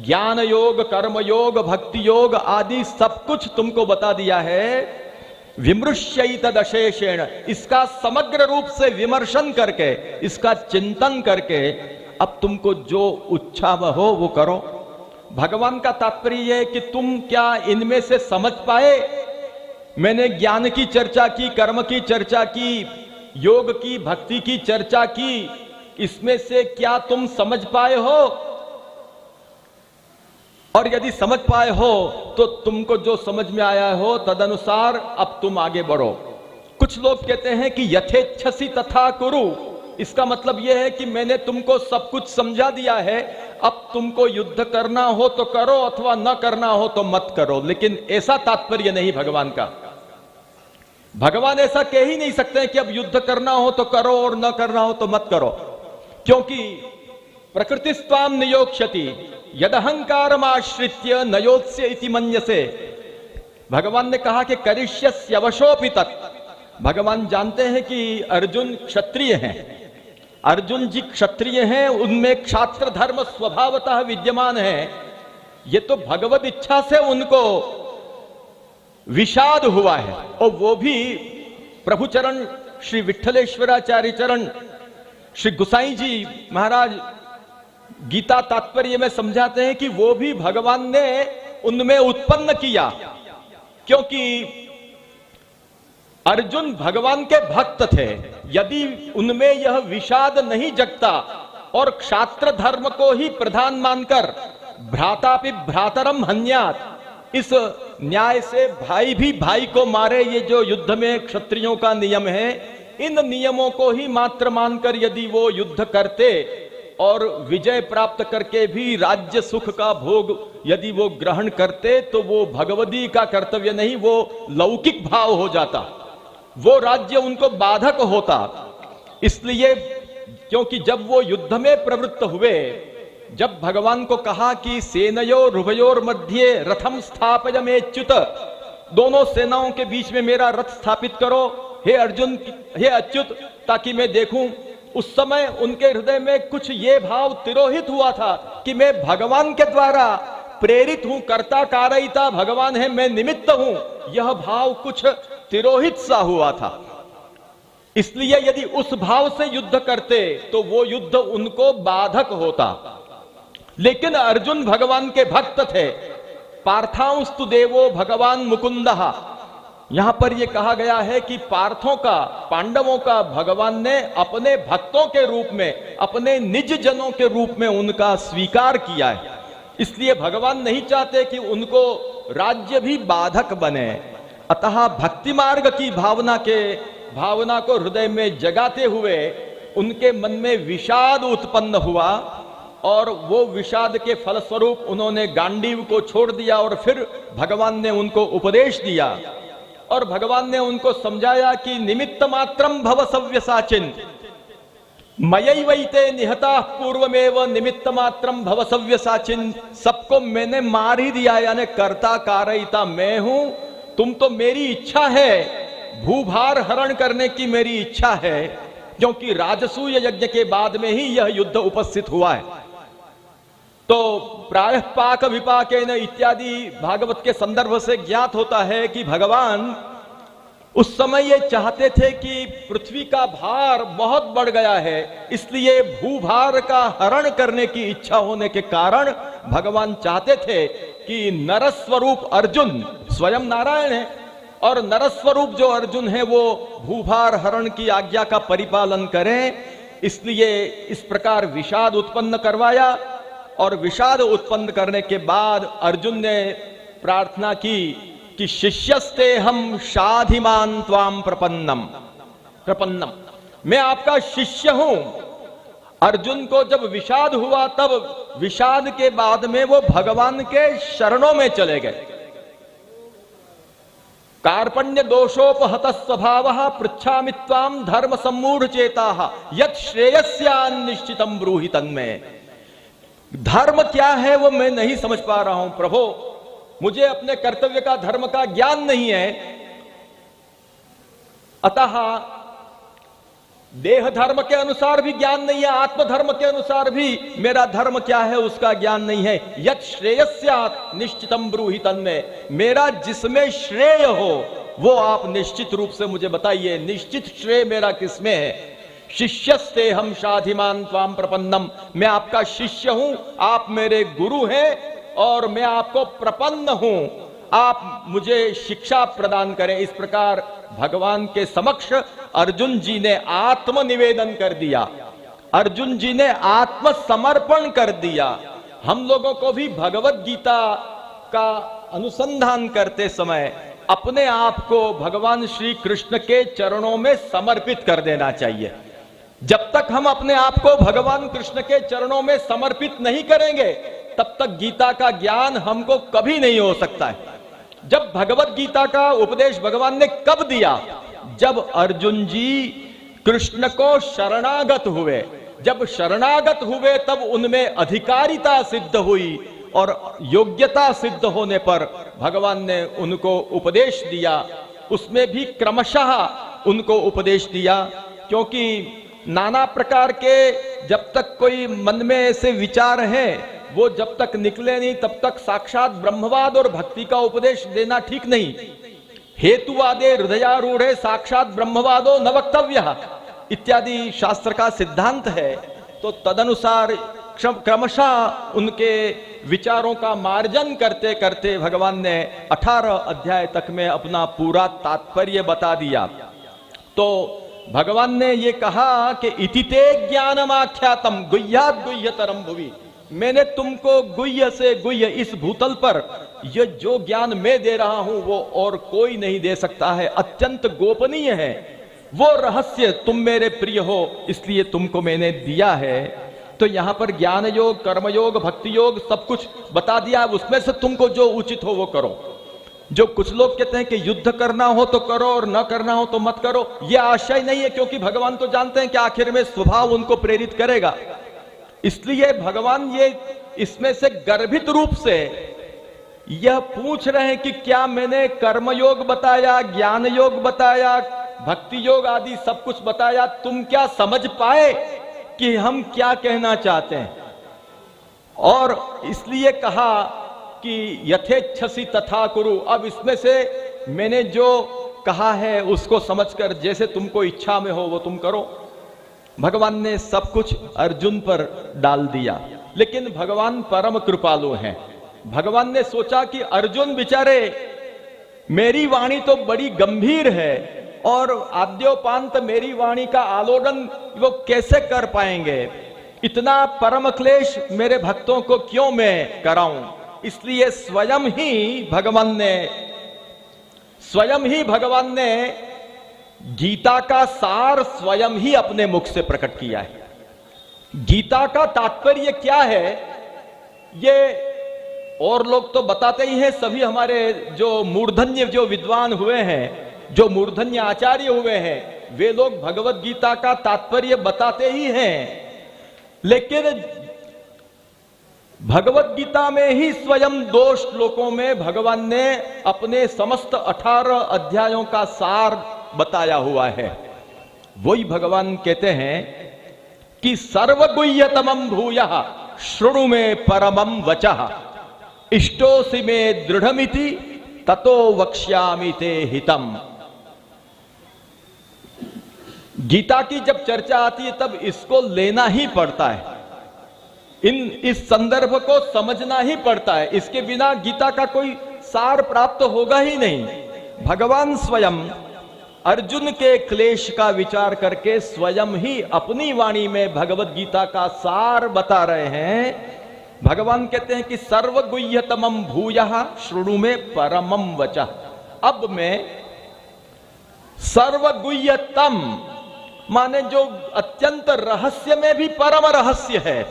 ज्ञान योग, कर्म योग, भक्ति योग आदि सब कुछ तुमको बता दिया है। विमृश्यैतदशेषेण, इसका समग्र रूप से विमर्शन करके, इसका चिंतन करके अब तुमको जो इच्छा हो वो करो। भगवान का तात्पर्य है कि तुम क्या इनमें से समझ पाए? मैंने ज्ञान की चर्चा की, कर्म की चर्चा की, योग की, भक्ति की चर्चा की, इसमें से क्या तुम समझ पाए हो? और यदि समझ पाए हो तो तुमको जो समझ में आया हो तदनुसार अब तुम आगे बढ़ो। कुछ लोग कहते हैं कि यथेच्छसि तथा कुरु, इसका मतलब यह है कि मैंने तुमको सब कुछ समझा दिया है, अब तुमको युद्ध करना हो तो करो अथवा न करना हो तो मत करो। लेकिन ऐसा तात्पर्य नहीं भगवान का। भगवान ऐसा कह ही नहीं सकते कि अब युद्ध करना हो तो करो और न करना हो तो मत करो, क्योंकि प्रकृतिस्त्वाम नियोक्ष्यति यदहंकारमाश्रित्य नयोत्स्य इति मन्यसे। भगवान ने कहा कि करिष्यस्यवशोऽपि तत्। भगवान जानते हैं कि अर्जुन क्षत्रिय हैं, अर्जुन जी क्षत्रिय हैं, उनमें क्षात्र धर्म स्वभावतः विद्यमान है। ये तो भगवत इच्छा से उनको विषाद हुआ है। और वो भी प्रभु चरण श्री विठ्ठलेश्वराचार्य चरण श्री गुसाई जी महाराज गीता तात्पर्य में समझाते हैं कि वो भी भगवान ने उनमें उत्पन्न किया, क्योंकि अर्जुन भगवान के भक्त थे। यदि उनमें यह विषाद नहीं जगता और क्षात्र धर्म को ही प्रधान मानकर भ्रातापि भ्रातरम हन्यात, इस न्याय से भाई भी भाई को मारे, ये जो युद्ध में क्षत्रियों का नियम है, इन नियमों को ही मात्र मानकर यदि वो युद्ध करते और विजय प्राप्त करके भी राज्य सुख का भोग यदि वो ग्रहण करते तो वो भगवदी का कर्तव्य नहीं, वो लौकिक भाव हो जाता, वो राज्य उनको बाधक होता। इसलिए क्योंकि जब वो युद्ध में प्रवृत्त हुए, जब भगवान को कहा कि सेनयोर उभयोर मध्य रथम स्थापयमेच्युत, दोनों सेनाओं के बीच में मेरा रथ स्थापित करो हे अर्जुन, हे अच्युत, ताकि मैं देखूं, उस समय उनके हृदय में कुछ ये भाव तिरोहित हुआ था कि मैं भगवान के द्वारा प्रेरित हूं, कर्ता कारयिता भगवान है, मैं निमित्त हूं, यह भाव कुछ तिरोहित सा हुआ था। इसलिए यदि उस भाव से युद्ध करते तो वो युद्ध उनको बाधक होता। लेकिन अर्जुन भगवान के भक्त थे। पार्थांस्तु देवो भगवान मुकुंदः, यहां पर यह कहा गया है कि पार्थों का, पांडवों का भगवान ने अपने भक्तों के रूप में, अपने निज जनों के रूप में उनका स्वीकार किया है। इसलिए भगवान नहीं चाहते कि उनको राज्य भी बाधक बने। अतः भक्ति मार्ग की भावना को हृदय में जगाते हुए उनके मन में विषाद उत्पन्न हुआ, और वो विषाद के फलस्वरूप उन्होंने गांडीव को छोड़ दिया। और फिर भगवान ने उनको उपदेश दिया, और भगवान ने उनको समझाया कि निमित्त मात्रम भव सव्यसाचिन, मयैवैते निहता पूर्वमेव निमित्त मात्रम भव सव्यसाचिन। सबको मैंने मार ही दिया, यानी कर्ता कारयिता मैं हूं। तुम तो, मेरी इच्छा है, भूभार हरण करने की मेरी इच्छा है, क्योंकि राजसूय यज्ञ के बाद में ही यह युद्ध उपस्थित हुआ है। तो प्रायः पाक विपाकेन इत्यादि भागवत के संदर्भ से ज्ञात होता है कि भगवान उस समय ये चाहते थे कि पृथ्वी का भार बहुत बढ़ गया है, इसलिए भूभार का हरण करने की इच्छा होने के कारण भगवान चाहते थे कि नरस्वरूप अर्जुन, स्वयं नारायण है, और नरस्वरूप जो अर्जुन है वो भूभार हरण की आज्ञा का परिपालन करें। इसलिए इस प्रकार विषाद उत्पन्न करवाया, और विषाद उत्पन्न करने के बाद अर्जुन ने प्रार्थना की कि शिष्यस्ते हम शाधिमान त्वाम प्रपन्नम, मैं आपका शिष्य हूं। अर्जुन को जब विषाद हुआ, तब विषाद के बाद में वो भगवान के शरणों में चले गए। कार्पण्य दोषोपहत स्वभावः पृच्छामि त्वाम धर्म सम्मूढ़ चेताः यत् श्रेयस्यान्निश्चितम् ब्रूहि तन्मे। धर्म क्या है वो मैं नहीं समझ पा रहा हूं प्रभु, मुझे अपने कर्तव्य का, धर्म का ज्ञान नहीं है। अतः देह धर्म के अनुसार भी ज्ञान नहीं है, आत्मधर्म के अनुसार भी मेरा धर्म क्या है उसका ज्ञान नहीं है। यत् श्रेयस्यात् निश्चितम् ब्रूहि तन्मे, मेरा जिसमें श्रेय हो वो आप निश्चित रूप से मुझे बताइए, निश्चित श्रेय मेरा किसमें है। शिष्यस्ते हम शाधिमान त्वाम प्रपन्नम, मैं आपका शिष्य हूं, आप मेरे गुरु हैं, और मैं आपको प्रपन्न हूं, आप मुझे शिक्षा प्रदान करें। इस प्रकार भगवान के समक्ष अर्जुन जी ने आत्मनिवेदन कर दिया, अर्जुन जी ने आत्मसमर्पण कर दिया। हम लोगों को भी भगवत गीता का अनुसंधान करते समय अपने आप को भगवान श्री कृष्ण के चरणों में समर्पित कर देना चाहिए। जब तक हम अपने आप को भगवान कृष्ण के चरणों में समर्पित नहीं करेंगे, तब तक गीता का ज्ञान हमको कभी नहीं हो सकता है। जब भगवत गीता का उपदेश भगवान ने कब दिया? जब अर्जुन जी कृष्ण को शरणागत हुए। जब शरणागत हुए तब उनमें अधिकारिता सिद्ध हुई, और योग्यता सिद्ध होने पर भगवान ने उनको उपदेश दिया। उसमें भी क्रमशः उनको उपदेश दिया, क्योंकि नाना प्रकार के जब तक कोई मन में ऐसे विचार हैं, वो जब तक निकले नहीं तब तक साक्षात ब्रह्मवाद और भक्ति का उपदेश देना ठीक नहीं। हेतुवादे हृदयारूढ़े साक्षात ब्रह्मवादो न वक्तव्यः इत्यादि शास्त्र का सिद्धांत है। तो तदनुसार क्रमशः उनके विचारों का मार्जन करते करते भगवान ने 18 अध्याय तक में अपना पूरा तात्पर्य बता दिया। तो भगवान ने ये कहा कि इति ते ज्ञानमाख्यातम गुह्यात् गुह्यतरम भुवि, मैंने तुमको गुह्य से गुह्य इस भूतल पर ये जो ज्ञान मैं दे रहा हूं वो और कोई नहीं दे सकता है, अत्यंत गोपनीय है। वो रहस्य तुम मेरे प्रिय हो इसलिए तुमको मैंने दिया है। तो यहां पर ज्ञान योग, कर्मयोग, भक्ति योग सब कुछ बता दिया, उसमें से तुमको जो उचित हो वो करो। जो कुछ लोग कहते हैं कि युद्ध करना हो तो करो और न करना हो तो मत करो, यह आशय नहीं है, क्योंकि भगवान तो जानते हैं कि आखिर में स्वभाव उनको प्रेरित करेगा। इसलिए भगवान ये इसमें से गर्भित रूप से यह पूछ रहे हैं कि क्या मैंने कर्मयोग बताया, ज्ञान योग बताया, भक्ति योग आदि सब कुछ बताया, तुम क्या समझ पाए कि हम क्या कहना चाहते हैं? और इसलिए कहा कि यथेच्छसि तथा कुरु। अब इसमें से मैंने जो कहा है उसको समझकर जैसे तुमको इच्छा में हो वो तुम करो। भगवान ने सब कुछ अर्जुन पर डाल दिया, लेकिन भगवान परम कृपालु हैं। भगवान ने सोचा कि अर्जुन बेचारे, मेरी वाणी तो बड़ी गंभीर है और आद्योपांत मेरी वाणी का आलोडन वो कैसे कर पाएंगे, इतना परम क्लेश मेरे भक्तों को क्यों मैं कराऊं। इसलिए स्वयं ही भगवान ने गीता का सार स्वयं ही अपने मुख से प्रकट किया है। गीता का तात्पर्य क्या है ये और लोग तो बताते ही हैं, सभी हमारे जो मूर्धन्य जो विद्वान हुए हैं, जो मूर्धन्य आचार्य हुए हैं, वे लोग भगवत गीता का तात्पर्य बताते ही हैं। लेकिन भगवत गीता में ही स्वयं 2 श्लोकों में भगवान ने अपने समस्त 18 अध्यायों का सार बताया हुआ है। वही भगवान कहते हैं कि सर्वगुह्यतमं भूयः शृणु मे परमं वचः इष्टोसि मे दृढ़मिति ततो वक्ष्यामि ते हितम। गीता की जब चर्चा आती है तब इसको लेना ही पड़ता है, इस संदर्भ को समझना ही पड़ता है, इसके बिना गीता का कोई सार प्राप्त होगा ही नहीं। भगवान स्वयं अर्जुन के क्लेश का विचार करके स्वयं ही अपनी वाणी में भगवत गीता का सार बता रहे हैं। भगवान कहते हैं कि सर्वगुह्यतमं भूयः शृणु मे परमं वचः। अब मैं सर्वगुह्यतम माने जो अत्यंत रहस्य में भी परम रहस्य है,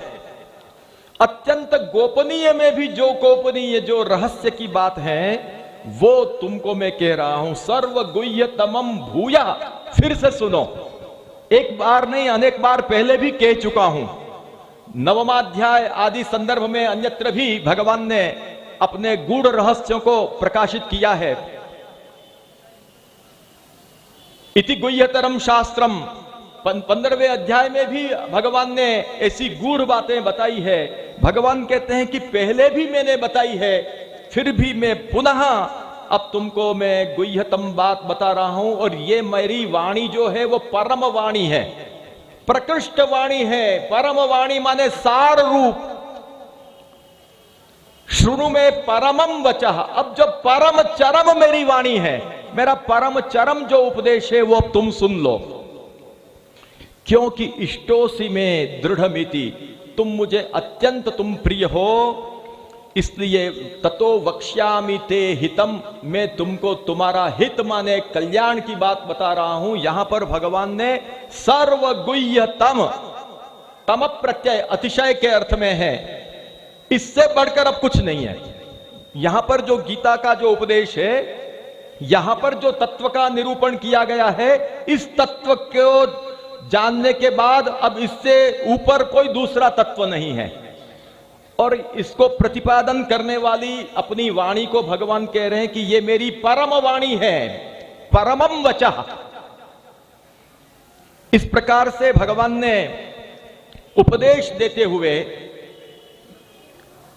अत्यंत गोपनीय में भी जो गोपनीय जो रहस्य की बात है वो तुमको मैं कह रहा हूं। सर्वगुह्यतमं भूयः, फिर से सुनो, एक बार नहीं अनेक बार पहले भी कह चुका हूं। नवमाध्याय आदि संदर्भ में अन्यत्र भी भगवान ने अपने गूढ़ रहस्यों को प्रकाशित किया है। इति गुह्यतरम शास्त्रम 15वें अध्याय में भी भगवान ने ऐसी गूढ़ बातें बताई है। भगवान कहते हैं कि पहले भी मैंने बताई है, फिर भी मैं पुनः अब तुमको मैं गुह्यतम बात बता रहा हूं। और ये मेरी वाणी जो है वो परम वाणी है, प्रकृष्ट वाणी है। परम वाणी माने सार रूप। शुरू में परमम वचः, अब जो परम चरम मेरी वाणी है, मेरा परम चरम जो उपदेश है वो अब तुम सुन लो। क्योंकि इष्टोसि में दृढ़मिति, तुम मुझे अत्यंत तुम प्रिय हो, इसलिए ततो वक्ष्यामि ते हितम, मैं तुमको तुम्हारा हित माने कल्याण की बात बता रहा हूं। यहां पर भगवान ने सर्वगुह्यतम, तम प्रत्यय अतिशय के अर्थ में है, इससे बढ़कर अब कुछ नहीं है। यहां पर जो गीता का जो उपदेश है, यहां पर जो तत्व का निरूपण किया गया है, इस तत्व को जानने के बाद अब इससे ऊपर कोई दूसरा तत्व नहीं है। और इसको प्रतिपादन करने वाली अपनी वाणी को भगवान कह रहे हैं कि ये मेरी परम वाणी है, परमम वचः। इस प्रकार से भगवान ने उपदेश देते हुए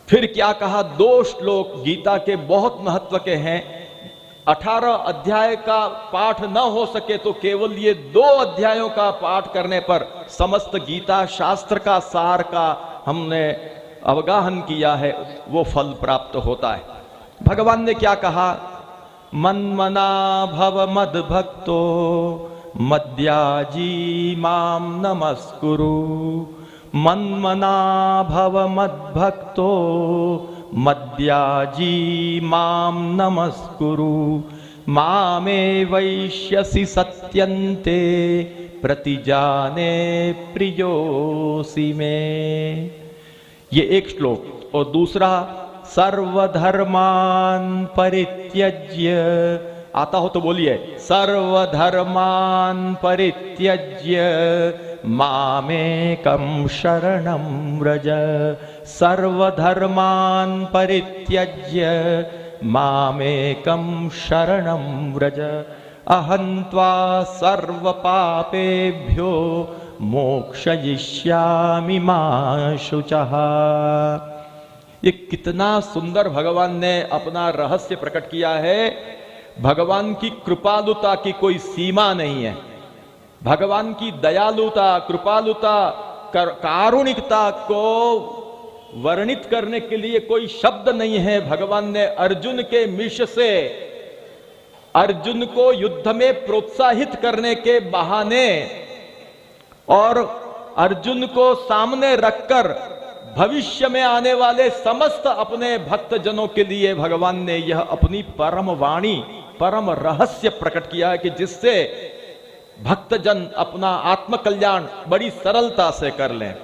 फिर क्या कहा? 2 श्लोक गीता के बहुत महत्व के हैं। 18 अध्याय का पाठ न हो सके तो केवल ये 2 अध्यायों का पाठ करने पर समस्त गीता शास्त्र का सार का हमने अवगाहन किया है, वो फल प्राप्त होता है। भगवान ने क्या कहा? मन्मना भव मद्भक्तो मद्याजी माम नमस्कुरु। मन्मना भव मद्भक्तो मद्याजी माम नमस्कुरु। मामे वैश्यसि सत्यन्ते प्रतिजाने प्रियोसि मे। ये एक श्लोक। और दूसरा सर्वधर्मान् परित्यज्य, आता हो तो बोलिए, सर्वधर्मान् परित्यज्य मामेकं शरणं व्रज, सर्वधर्मान् परित्यज्य मामेकं शरणं व्रज, अहं त्वा सर्वपापेभ्यो मोक्षयिष्यामि मा शुचः। ये कितना सुंदर भगवान ने अपना रहस्य प्रकट किया है। भगवान की कृपालुता की कोई सीमा नहीं है, भगवान की दयालुता, कृपालुता, कारुणिकता को वर्णित करने के लिए कोई शब्द नहीं है। भगवान ने अर्जुन के मिश से अर्जुन को युद्ध में प्रोत्साहित करने के बहाने और अर्जुन को सामने रखकर भविष्य में आने वाले समस्त अपने भक्तजनों के लिए भगवान ने यह अपनी परम वाणी, परम रहस्य प्रकट किया है कि जिससे भक्तजन अपना आत्मकल्याण बड़ी सरलता से कर लें।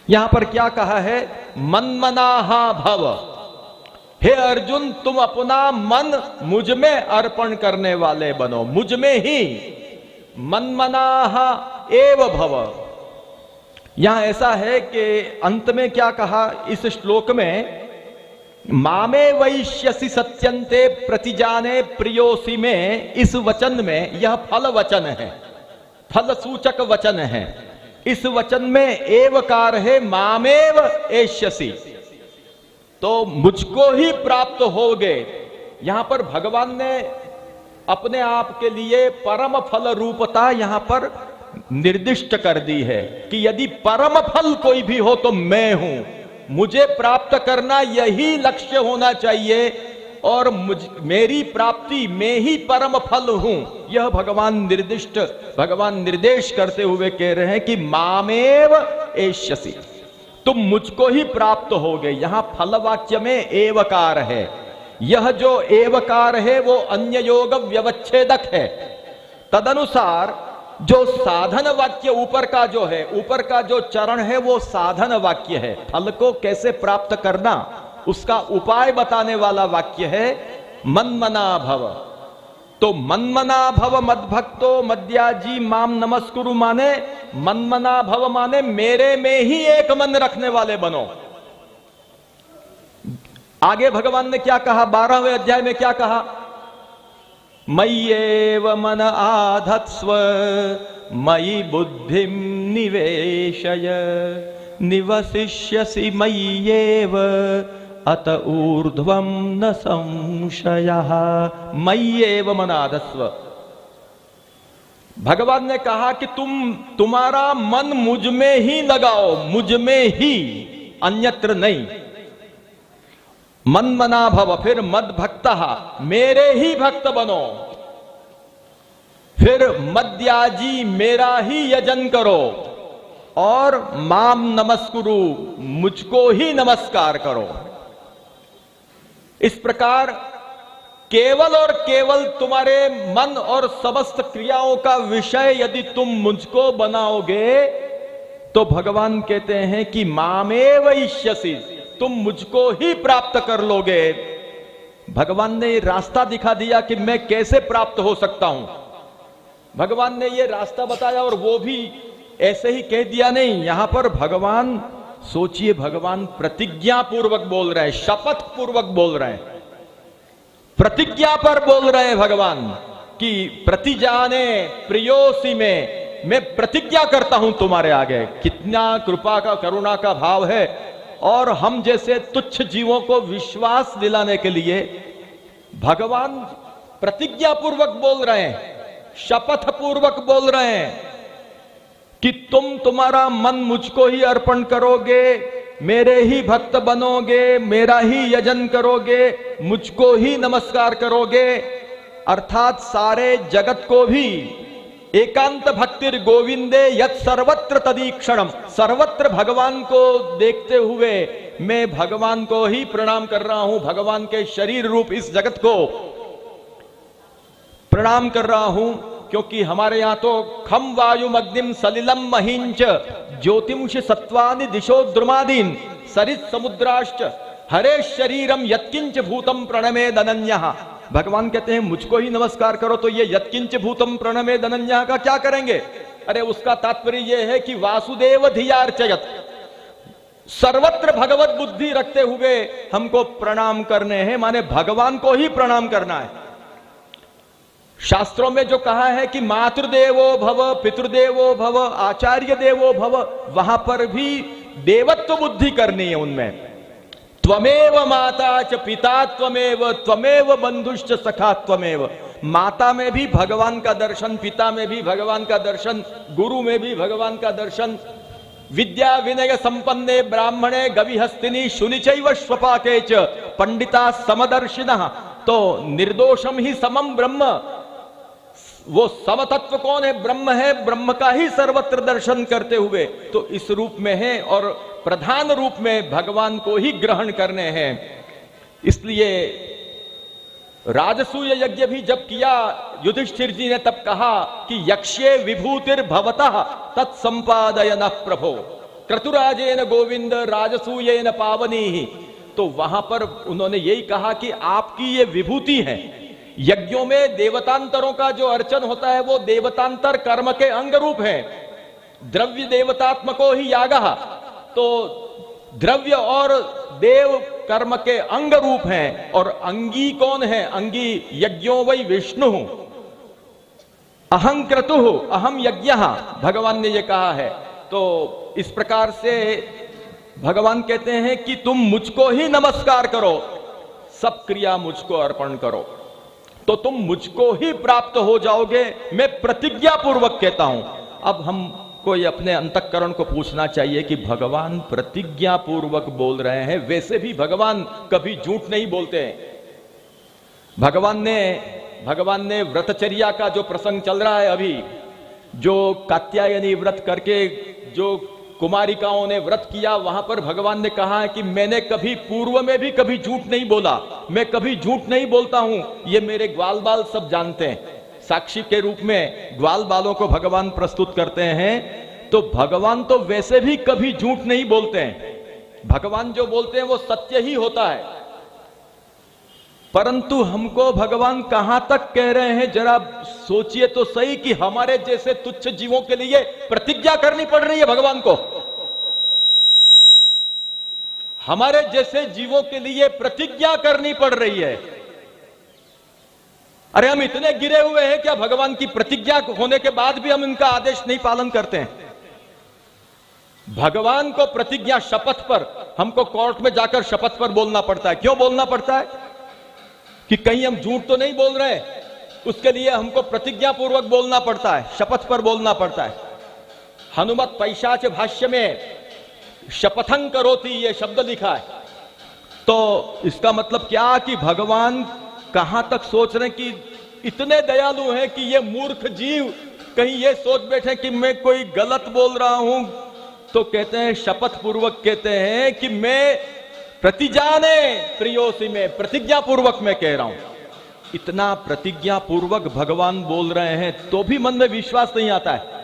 यहां पर क्या कहा है? मन्मनाहा भव। हे अर्जुन, तुम अपना मन मुझ में अर्पण करने वाले बनो, मुझ में ही। मन्मनाहा एव भव। यहां ऐसा है कि अंत में क्या कहा इस श्लोक में? मामे वैश्यसि सत्यन्ते प्रतिजाने प्रियोसी में, इस वचन में यह फल वचन है, फल सूचक वचन है। इस वचन में एवकार है, मामेव एष्यसि, तो मुझको ही प्राप्त होगे। यहां पर भगवान ने अपने आप के लिए परम फल रूपता यहां पर निर्दिष्ट कर दी है कि यदि परम फल कोई भी हो तो मैं हूं, मुझे प्राप्त करना यही लक्ष्य होना चाहिए और मेरी प्राप्ति में ही परम फल हूं। यह भगवान निर्देश करते हुए कह रहे हैं कि मामेव एष्यसि, तुम मुझको ही प्राप्त होगे। यहां फल वाक्य में एवकार है। यह जो एवकार है वो अन्य योग व्यवच्छेदक है। तदनुसार जो साधन वाक्य ऊपर का जो है, ऊपर का जो चरण है वो साधन वाक्य है। फल को कैसे प्राप्त करना उसका उपाय बताने वाला वाक्य है मन्मना भव। तो मन्मना भव मद्भक्तो मद्याजी माम नमस्कुरु माने, मन्मना भव माने मेरे में ही एक मन रखने वाले बनो। आगे भगवान ने क्या कहा? 12वें अध्याय में क्या कहा? मय्येव मन आधत्स्व मयि बुद्धिं निवेशय निवसिष्यसि मय्येव अत ऊर्ध्वं न संशयः। मय्येव मन आधत्स्व। भगवान ने कहा कि तुम्हारा मन मुझ में ही लगाओ, मुझ में ही, अन्यत्र नहीं। मन्मना भव, फिर मद भक्तः, मेरे ही भक्त बनो। फिर मद्याजी, मेरा ही यजन करो। और माम नमस्कुरु, मुझको ही नमस्कार करो। इस प्रकार केवल और केवल तुम्हारे मन और समस्त क्रियाओं का विषय यदि तुम मुझको बनाओगे तो भगवान कहते हैं कि मामेव इष्यसि, तुम मुझको ही प्राप्त कर लोगे। भगवान ने ये रास्ता दिखा दिया कि मैं कैसे प्राप्त हो सकता हूं। भगवान ने ये रास्ता बताया और वो भी ऐसे ही कह दिया नहीं। यहां पर भगवान, सोचिए, भगवान प्रतिज्ञा पूर्वक बोल रहे हैं, शपथ पूर्वक बोल रहे हैं, प्रतिज्ञा पर बोल रहे हैं भगवान कि प्रतिजाने प्रियोसी में, मैं प्रतिज्ञा करता हूं तुम्हारे आगे। कितना कृपा का, करुणा का भाव है। और हम जैसे तुच्छ जीवों को विश्वास दिलाने के लिए भगवान प्रतिज्ञा पूर्वक बोल रहे हैं, शपथ पूर्वक बोल रहे हैं कि तुम्हारा मन मुझको ही अर्पण करोगे, मेरे ही भक्त बनोगे, मेरा ही यजन करोगे, मुझको ही नमस्कार करोगे। अर्थात सारे जगत को भी एकांत भक्तिर गोविंदे यत् सर्वत्र तदीक्षणम, सर्वत्र भगवान को देखते हुए मैं भगवान को ही प्रणाम कर रहा हूं, भगवान के शरीर रूप इस जगत को प्रणाम कर रहा हूं। क्योंकि हमारे यहां तो खम वायुम अग्निम सलिलम महिंच ज्योतिंश सत्वानि दिशो द्रुमादीन सरित समुद्राश्च, हरे शरीरम यत्किंच भूतम प्रणमे दनन्यः। भगवान कहते हैं मुझको ही नमस्कार करो, तो ये यत्किंच भूतम प्रणमे दनन्यः का क्या करेंगे? अरे उसका तात्पर्य ये है कि वासुदेव धियार्चयत, सर्वत्र भगवत बुद्धि रखते हुए हमको प्रणाम करने हैं, माने भगवान को ही प्रणाम करना है। शास्त्रों में जो कहा है कि मातृदेवो भव, पितृदेवो भव, आचार्य देवो भव, वहां पर भी देवत्व बुद्धि करनी है उनमें। त्वमेव माता च पिता त्वमेव बंधुश्च सखा त्वमेव। माता में भी भगवान का दर्शन, पिता में भी भगवान का दर्शन, गुरु में भी भगवान का दर्शन। विद्या विनय संपन्ने ब्राह्मणे गविहस्तिनी शुनिचैव स्वपाके च पंडिता समदर्शिनः। तो निर्दोषम ही समम ब्रह्म, वो समतत्व कौन है? ब्रह्म है। ब्रह्म का ही सर्वत्र दर्शन करते हुए तो इस रूप में है और प्रधान रूप में भगवान को ही ग्रहण करने हैं। इसलिए राजसूय यज्ञ भी जब किया युधिष्ठिर जी ने, तब कहा कि यक्ष्ये विभूतिर भवतः तत्संपादयन प्रभो क्रतुराजेन गोविंद राजसूयेन पावनी। तो वहां पर उन्होंने यही कहा कि आपकी ये विभूति है। यज्ञों में देवतांतरों का जो अर्चन होता है वो देवतांतर कर्म के अंग रूप है। द्रव्य देवतात्मको ही यागः, तो द्रव्य और देव कर्म के अंग रूप हैं। और अंगी कौन है? अंगी यज्ञों वै विष्णु अहं क्रतुः अहम यज्ञः, भगवान ने ये कहा है। तो इस प्रकार से भगवान कहते हैं कि तुम मुझको ही नमस्कार करो, सब क्रिया मुझको अर्पण करो, तो तुम मुझको ही प्राप्त हो जाओगे। मैं प्रतिज्ञा पूर्वक कहता हूं। अब हम कोई अपने अंतःकरण को पूछना चाहिए कि भगवान प्रतिज्ञा पूर्वक बोल रहे हैं, वैसे भी भगवान कभी झूठ नहीं बोलते हैं। भगवान ने व्रतचर्या का जो प्रसंग चल रहा है अभी, जो कात्यायनी व्रत करके जो कुमारिकाओं ने व्रत किया, वहां पर भगवान ने कहा है कि मैंने कभी पूर्व में भी कभी झूठ नहीं बोला, मैं कभी झूठ नहीं बोलता हूं। ये मेरे ग्वाल बाल सब जानते हैं। साक्षी के रूप में ग्वाल बालों को भगवान प्रस्तुत करते हैं। तो भगवान तो वैसे भी कभी झूठ नहीं बोलते हैं। भगवान जो बोलते हैं वो सत्य ही होता है। परंतु हमको भगवान कहां तक कह रहे हैं, जरा सोचिए तो सही कि हमारे जैसे तुच्छ जीवों के लिए प्रतिज्ञा करनी पड़ रही है भगवान को। हमारे जैसे जीवों के लिए प्रतिज्ञा करनी पड़ रही है। अरे हम इतने गिरे हुए हैं क्या? भगवान की प्रतिज्ञा होने के बाद भी हम इनका आदेश नहीं पालन करते हैं। भगवान को प्रतिज्ञा शपथ पर, हमको कोर्ट में जाकर शपथ पर बोलना पड़ता है। क्यों बोलना पड़ता है? कि कहीं हम झूठ तो नहीं बोल रहे, उसके लिए हमको प्रतिज्ञा पूर्वक बोलना पड़ता है, शपथ पर बोलना पड़ता है। हनुमत पैशाच भाष्य में शपथं करोति ये शब्द लिखा है। तो इसका मतलब क्या कि भगवान कहां तक सोच रहे हैं कि इतने दयालु हैं कि ये मूर्ख जीव कहीं ये सोच बैठे कि मैं कोई गलत बोल रहा हूं। तो कहते हैं, शपथ पूर्वक कहते हैं कि मैं प्रतिजाने प्रियोसी में, प्रतिज्ञा पूर्वक मैं कह रहा हूं। इतना प्रतिज्ञा पूर्वक भगवान बोल रहे हैं तो भी मन में विश्वास नहीं आता है।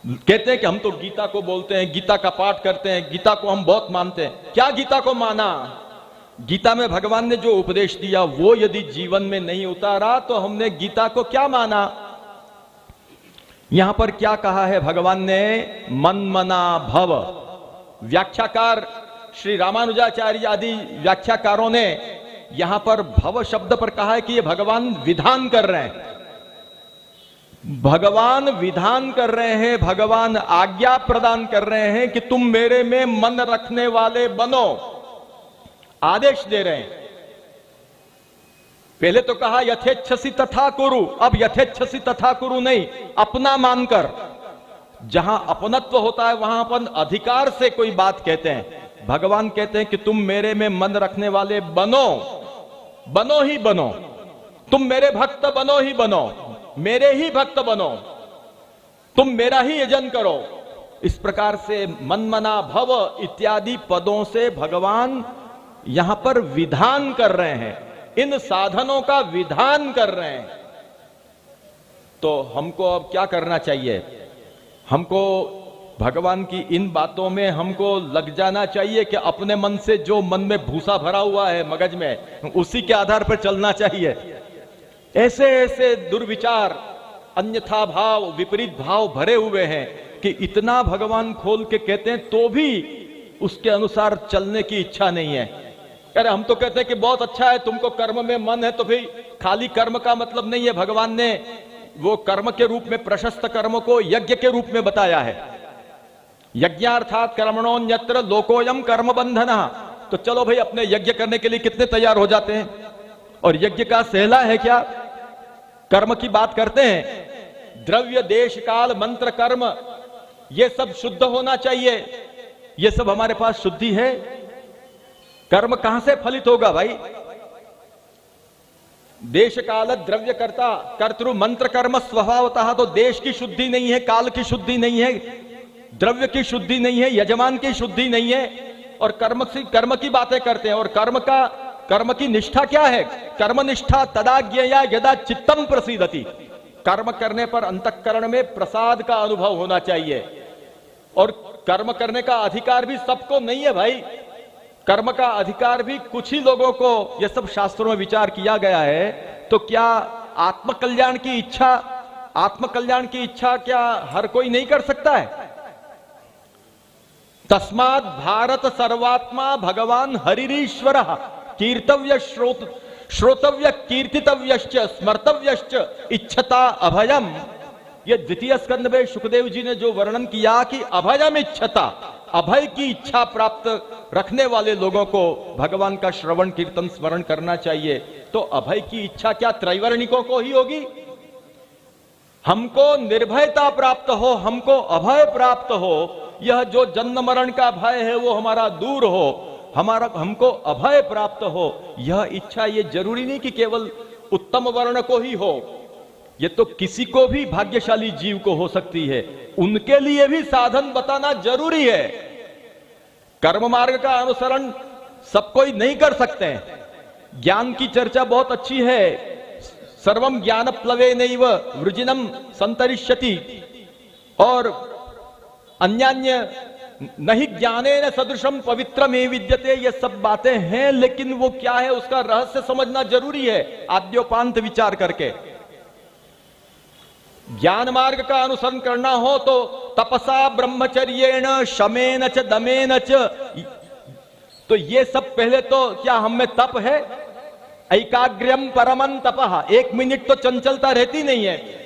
कहते हैं कि हम तो गीता को बोलते हैं, गीता का पाठ करते हैं, गीता को हम बहुत मानते हैं। क्या गीता को माना? गीता में भगवान ने जो उपदेश दिया वो यदि जीवन में नहीं उतारा तो हमने गीता को क्या माना? यहां पर क्या कहा है भगवान ने? मनमना भव। व्याख्याकार श्री रामानुजाचार्य आदि व्याख्याकारों ने यहां पर भव शब्द पर कहा है कि ये भगवान विधान कर रहे हैं। भगवान विधान कर रहे हैं, भगवान आज्ञा प्रदान कर रहे हैं कि तुम मेरे में मन रखने वाले बनो, आदेश दे रहे हैं। पहले तो कहा यथेच्छसि तथा कुरु, अब यथेच्छसि तथा कुरु नहीं, अपना मानकर। जहां अपनत्व होता है वहां अपन अधिकार से कोई बात कहते हैं। भगवान कहते हैं कि तुम मेरे में मन रखने वाले बनो, बनो ही बनो, तुम मेरे भक्त बनो ही बनो, मेरे ही भक्त बनो, तुम मेरा ही यजन करो। इस प्रकार से मनमना भव इत्यादि पदों से भगवान यहां पर विधान कर रहे हैं, इन साधनों का विधान कर रहे हैं। तो हमको अब क्या करना चाहिए? हमको भगवान की इन बातों में हमको लग जाना चाहिए कि अपने मन से जो मन में भूसा भरा हुआ है मगज में, उसी के आधार पर चलना चाहिए। ऐसे ऐसे दुर्विचार, अन्यथा भाव, विपरीत भाव भरे हुए हैं कि इतना भगवान खोल के कहते हैं तो भी उसके अनुसार चलने की इच्छा नहीं है। अरे हम तो कहते हैं कि बहुत अच्छा है, तुमको कर्म में मन है, तो फिर खाली कर्म का मतलब नहीं है। भगवान ने वो कर्म के रूप में प्रशस्त कर्म को यज्ञ के रूप में बताया है। यज्ञार्थात कर्मणोन्यत्र लोकोयम कर्म बंधना। तो चलो भाई, अपने यज्ञ करने के लिए कितने तैयार हो जाते हैं, और यज्ञ का सहला है क्या? कर्म की बात करते हैं, द्रव्य देश काल मंत्र कर्म ये सब शुद्ध होना चाहिए। ये सब हमारे पास शुद्धि है? कर्म कहां से फलित होगा भाई? देश काल द्रव्य कर्ता कर्तृ मंत्र कर्म स्वभावतः, तो देश की शुद्धि नहीं है, काल की शुद्धि नहीं है, द्रव्य की शुद्धि नहीं है, यजमान की शुद्धि नहीं है, और कर्म की बातें करते हैं। और कर्म की निष्ठा क्या है? कर्म निष्ठा तदा ज्ञेया यदा चित्तम प्रसीदति। कर्म करने पर अंतःकरण में प्रसाद का अनुभव होना चाहिए। और कर्म करने का अधिकार भी सबको नहीं है भाई। कर्म का अधिकार भी कुछ ही लोगों को, यह सब शास्त्रों में विचार किया गया है। तो क्या आत्मकल्याण की इच्छा क्या हर कोई नहीं कर सकता है? तस्मात् भारत सर्वात्मा भगवान हरिरीश्वर कीर्तव्य श्रोतव्य कीर्तितव्यश्च स्मर्तव्यश्च इच्छता अभयम। ये द्वितीय स्कंद में सुखदेव जी ने जो वर्णन किया कि अभयम इच्छता, अभय की इच्छा प्राप्त रखने वाले लोगों को भगवान का श्रवण कीर्तन स्मरण करना चाहिए। तो अभय की इच्छा क्या त्रैवर्णिकों को ही होगी? हमको निर्भयता प्राप्त हो, हमको अभय प्राप्त हो, यह जो जन्म मरण का भय है वो हमारा दूर हो, हमको अभय प्राप्त हो, यह इच्छा ये जरूरी नहीं कि केवल उत्तम वर्ण को ही हो, ये तो किसी को भी, भाग्यशाली जीव को हो सकती है। उनके लिए भी साधन बताना जरूरी है। कर्म मार्ग का अनुसरण सब कोई नहीं कर सकते हैं। ज्ञान की चर्चा बहुत अच्छी है, सर्वम ज्ञान प्लवेनैव वृजिनम संतरिष्यति, और अन्यान्य नहीं ज्ञानेन सदृशम पवित्रमे विद्यते। ये सब बातें हैं, लेकिन वो क्या है उसका रहस्य समझना जरूरी है आद्योपांत विचार करके। ज्ञान मार्ग का अनुसरण करना हो तो तपसा ब्रह्मचर्येण शमेन च दमेन च, तो ये सब पहले तो क्या हम में तप है? ऐकाग्र्यम परमं तपः, 1 मिनट तो चंचलता रहती नहीं है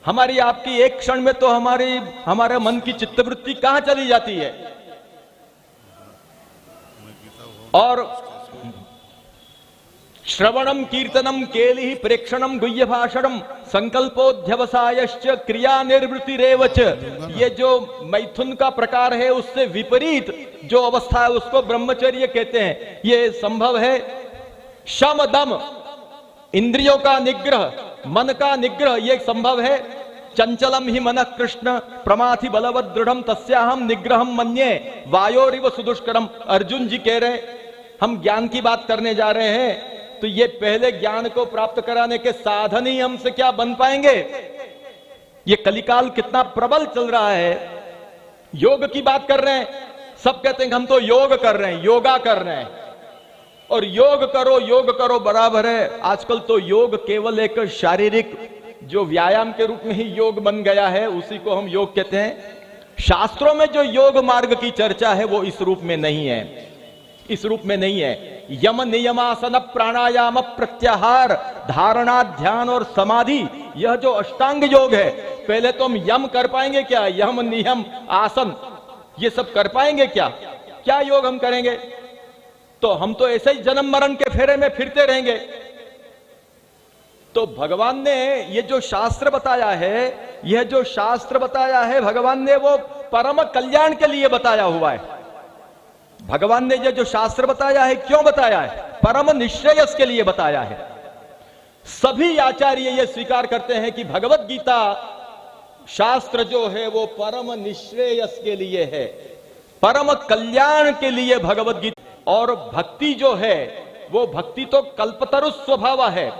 हमारी आपकी। एक क्षण में तो हमारे मन की चित्तवृत्ति कहां चली जाती है। और श्रवणम कीर्तनम केलिहि प्रेक्षणम गुह्य भाषणम संकल्पोध्यवसायश्च क्रिया निर्वृत्तिरेव च, ये जो मैथुन का प्रकार है उससे विपरीत जो अवस्था है उसको ब्रह्मचर्य कहते हैं। ये संभव है। शम दम, इंद्रियों का निग्रह, मन का निग्रह, ये संभव है। चंचलम ही मन कृष्ण प्रमाथि बलवद दृढ़म तस्याहम निग्रहम मन्ये वायोरिव सुदुष्करम। अर्जुन जी कह रहे, हम ज्ञान की बात करने जा रहे हैं, तो ये पहले ज्ञान को प्राप्त कराने के साधन ही हमसे क्या बन पाएंगे? ये कलिकाल कितना प्रबल चल रहा है। योग की बात कर रहे हैं, सब कहते हैं हम तो योग कर रहे हैं, योगा कर रहे हैं, और योग करो बराबर है। आजकल तो योग केवल एक शारीरिक जो व्यायाम के रूप में ही योग बन गया है, उसी को हम योग कहते हैं। शास्त्रों में जो योग मार्ग की चर्चा है वो इस रूप में नहीं है, इस रूप में नहीं है। यम नियमासन प्राणायाम प्रत्याहार धारणा ध्यान और समाधि, यह जो अष्टांग योग है, पहले तो हम यम कर पाएंगे क्या? यम नियम आसन ये सब कर पाएंगे क्या? क्या योग हम करेंगे? तो हम तो ऐसे ही जन्म मरण के फेरे में फिरते रहेंगे। तो भगवान ने ये जो शास्त्र बताया है, यह जो शास्त्र बताया है भगवान ने वो परम कल्याण के लिए बताया हुआ है। भगवान ने ये जो शास्त्र बताया है क्यों बताया है? परम निश्रेयस के लिए बताया है। सभी आचार्य ये स्वीकार करते हैं कि भगवत गीता शास्त्र जो है वो परम निश्रेयस के लिए है, परम कल्याण के लिए भगवत गीता। और भक्ति जो है वो भक्ति तो कल्पतरु स्वभाव है,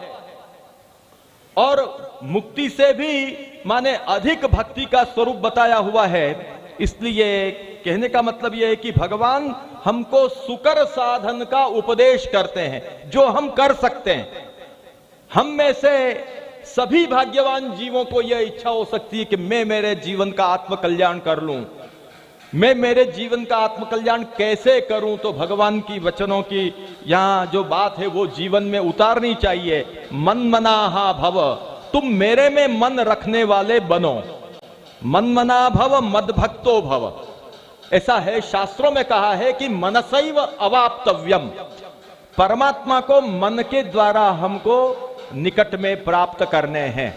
और मुक्ति से भी माने अधिक भक्ति का स्वरूप बताया हुआ है। इसलिए कहने का मतलब यह है कि भगवान हमको सुकर साधन का उपदेश करते हैं जो हम कर सकते हैं। हम में से सभी भाग्यवान जीवों को यह इच्छा हो सकती है कि मैं मेरे जीवन का आत्मकल्याण कर लूं। मैं मेरे जीवन का आत्मकल्याण कैसे करूं? तो भगवान की वचनों की यहां जो बात है वो जीवन में उतारनी चाहिए। मनमनाहा भव, तुम मेरे में मन रखने वाले बनो। मनमना भव मद्भक्तो भव, ऐसा है शास्त्रों में कहा है कि मनसैव अवाप्तव्यम, परमात्मा को मन के द्वारा हमको निकट में प्राप्त करने हैं।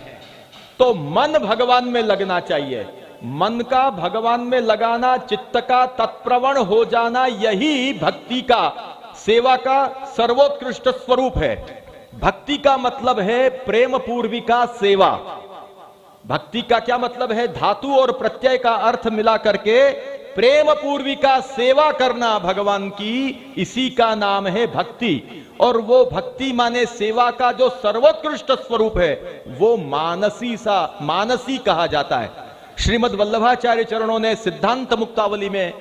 तो मन भगवान में लगना चाहिए। मन का भगवान में लगाना, चित्त का तत्प्रवण हो जाना, यही भक्ति का, सेवा का सर्वोत्कृष्ट स्वरूप है। भक्ति का मतलब है प्रेम पूर्विका सेवा। भक्ति का क्या मतलब है? धातु और प्रत्यय का अर्थ मिला करके प्रेम पूर्विका सेवा करना भगवान की, इसी का नाम है भक्ति। और वो भक्ति माने सेवा का जो सर्वोत्कृष्ट स्वरूप है वो मानसी कहा जाता है। श्रीमद् वल्लभाचार्य चरणों ने सिद्धांत मुक्तावली में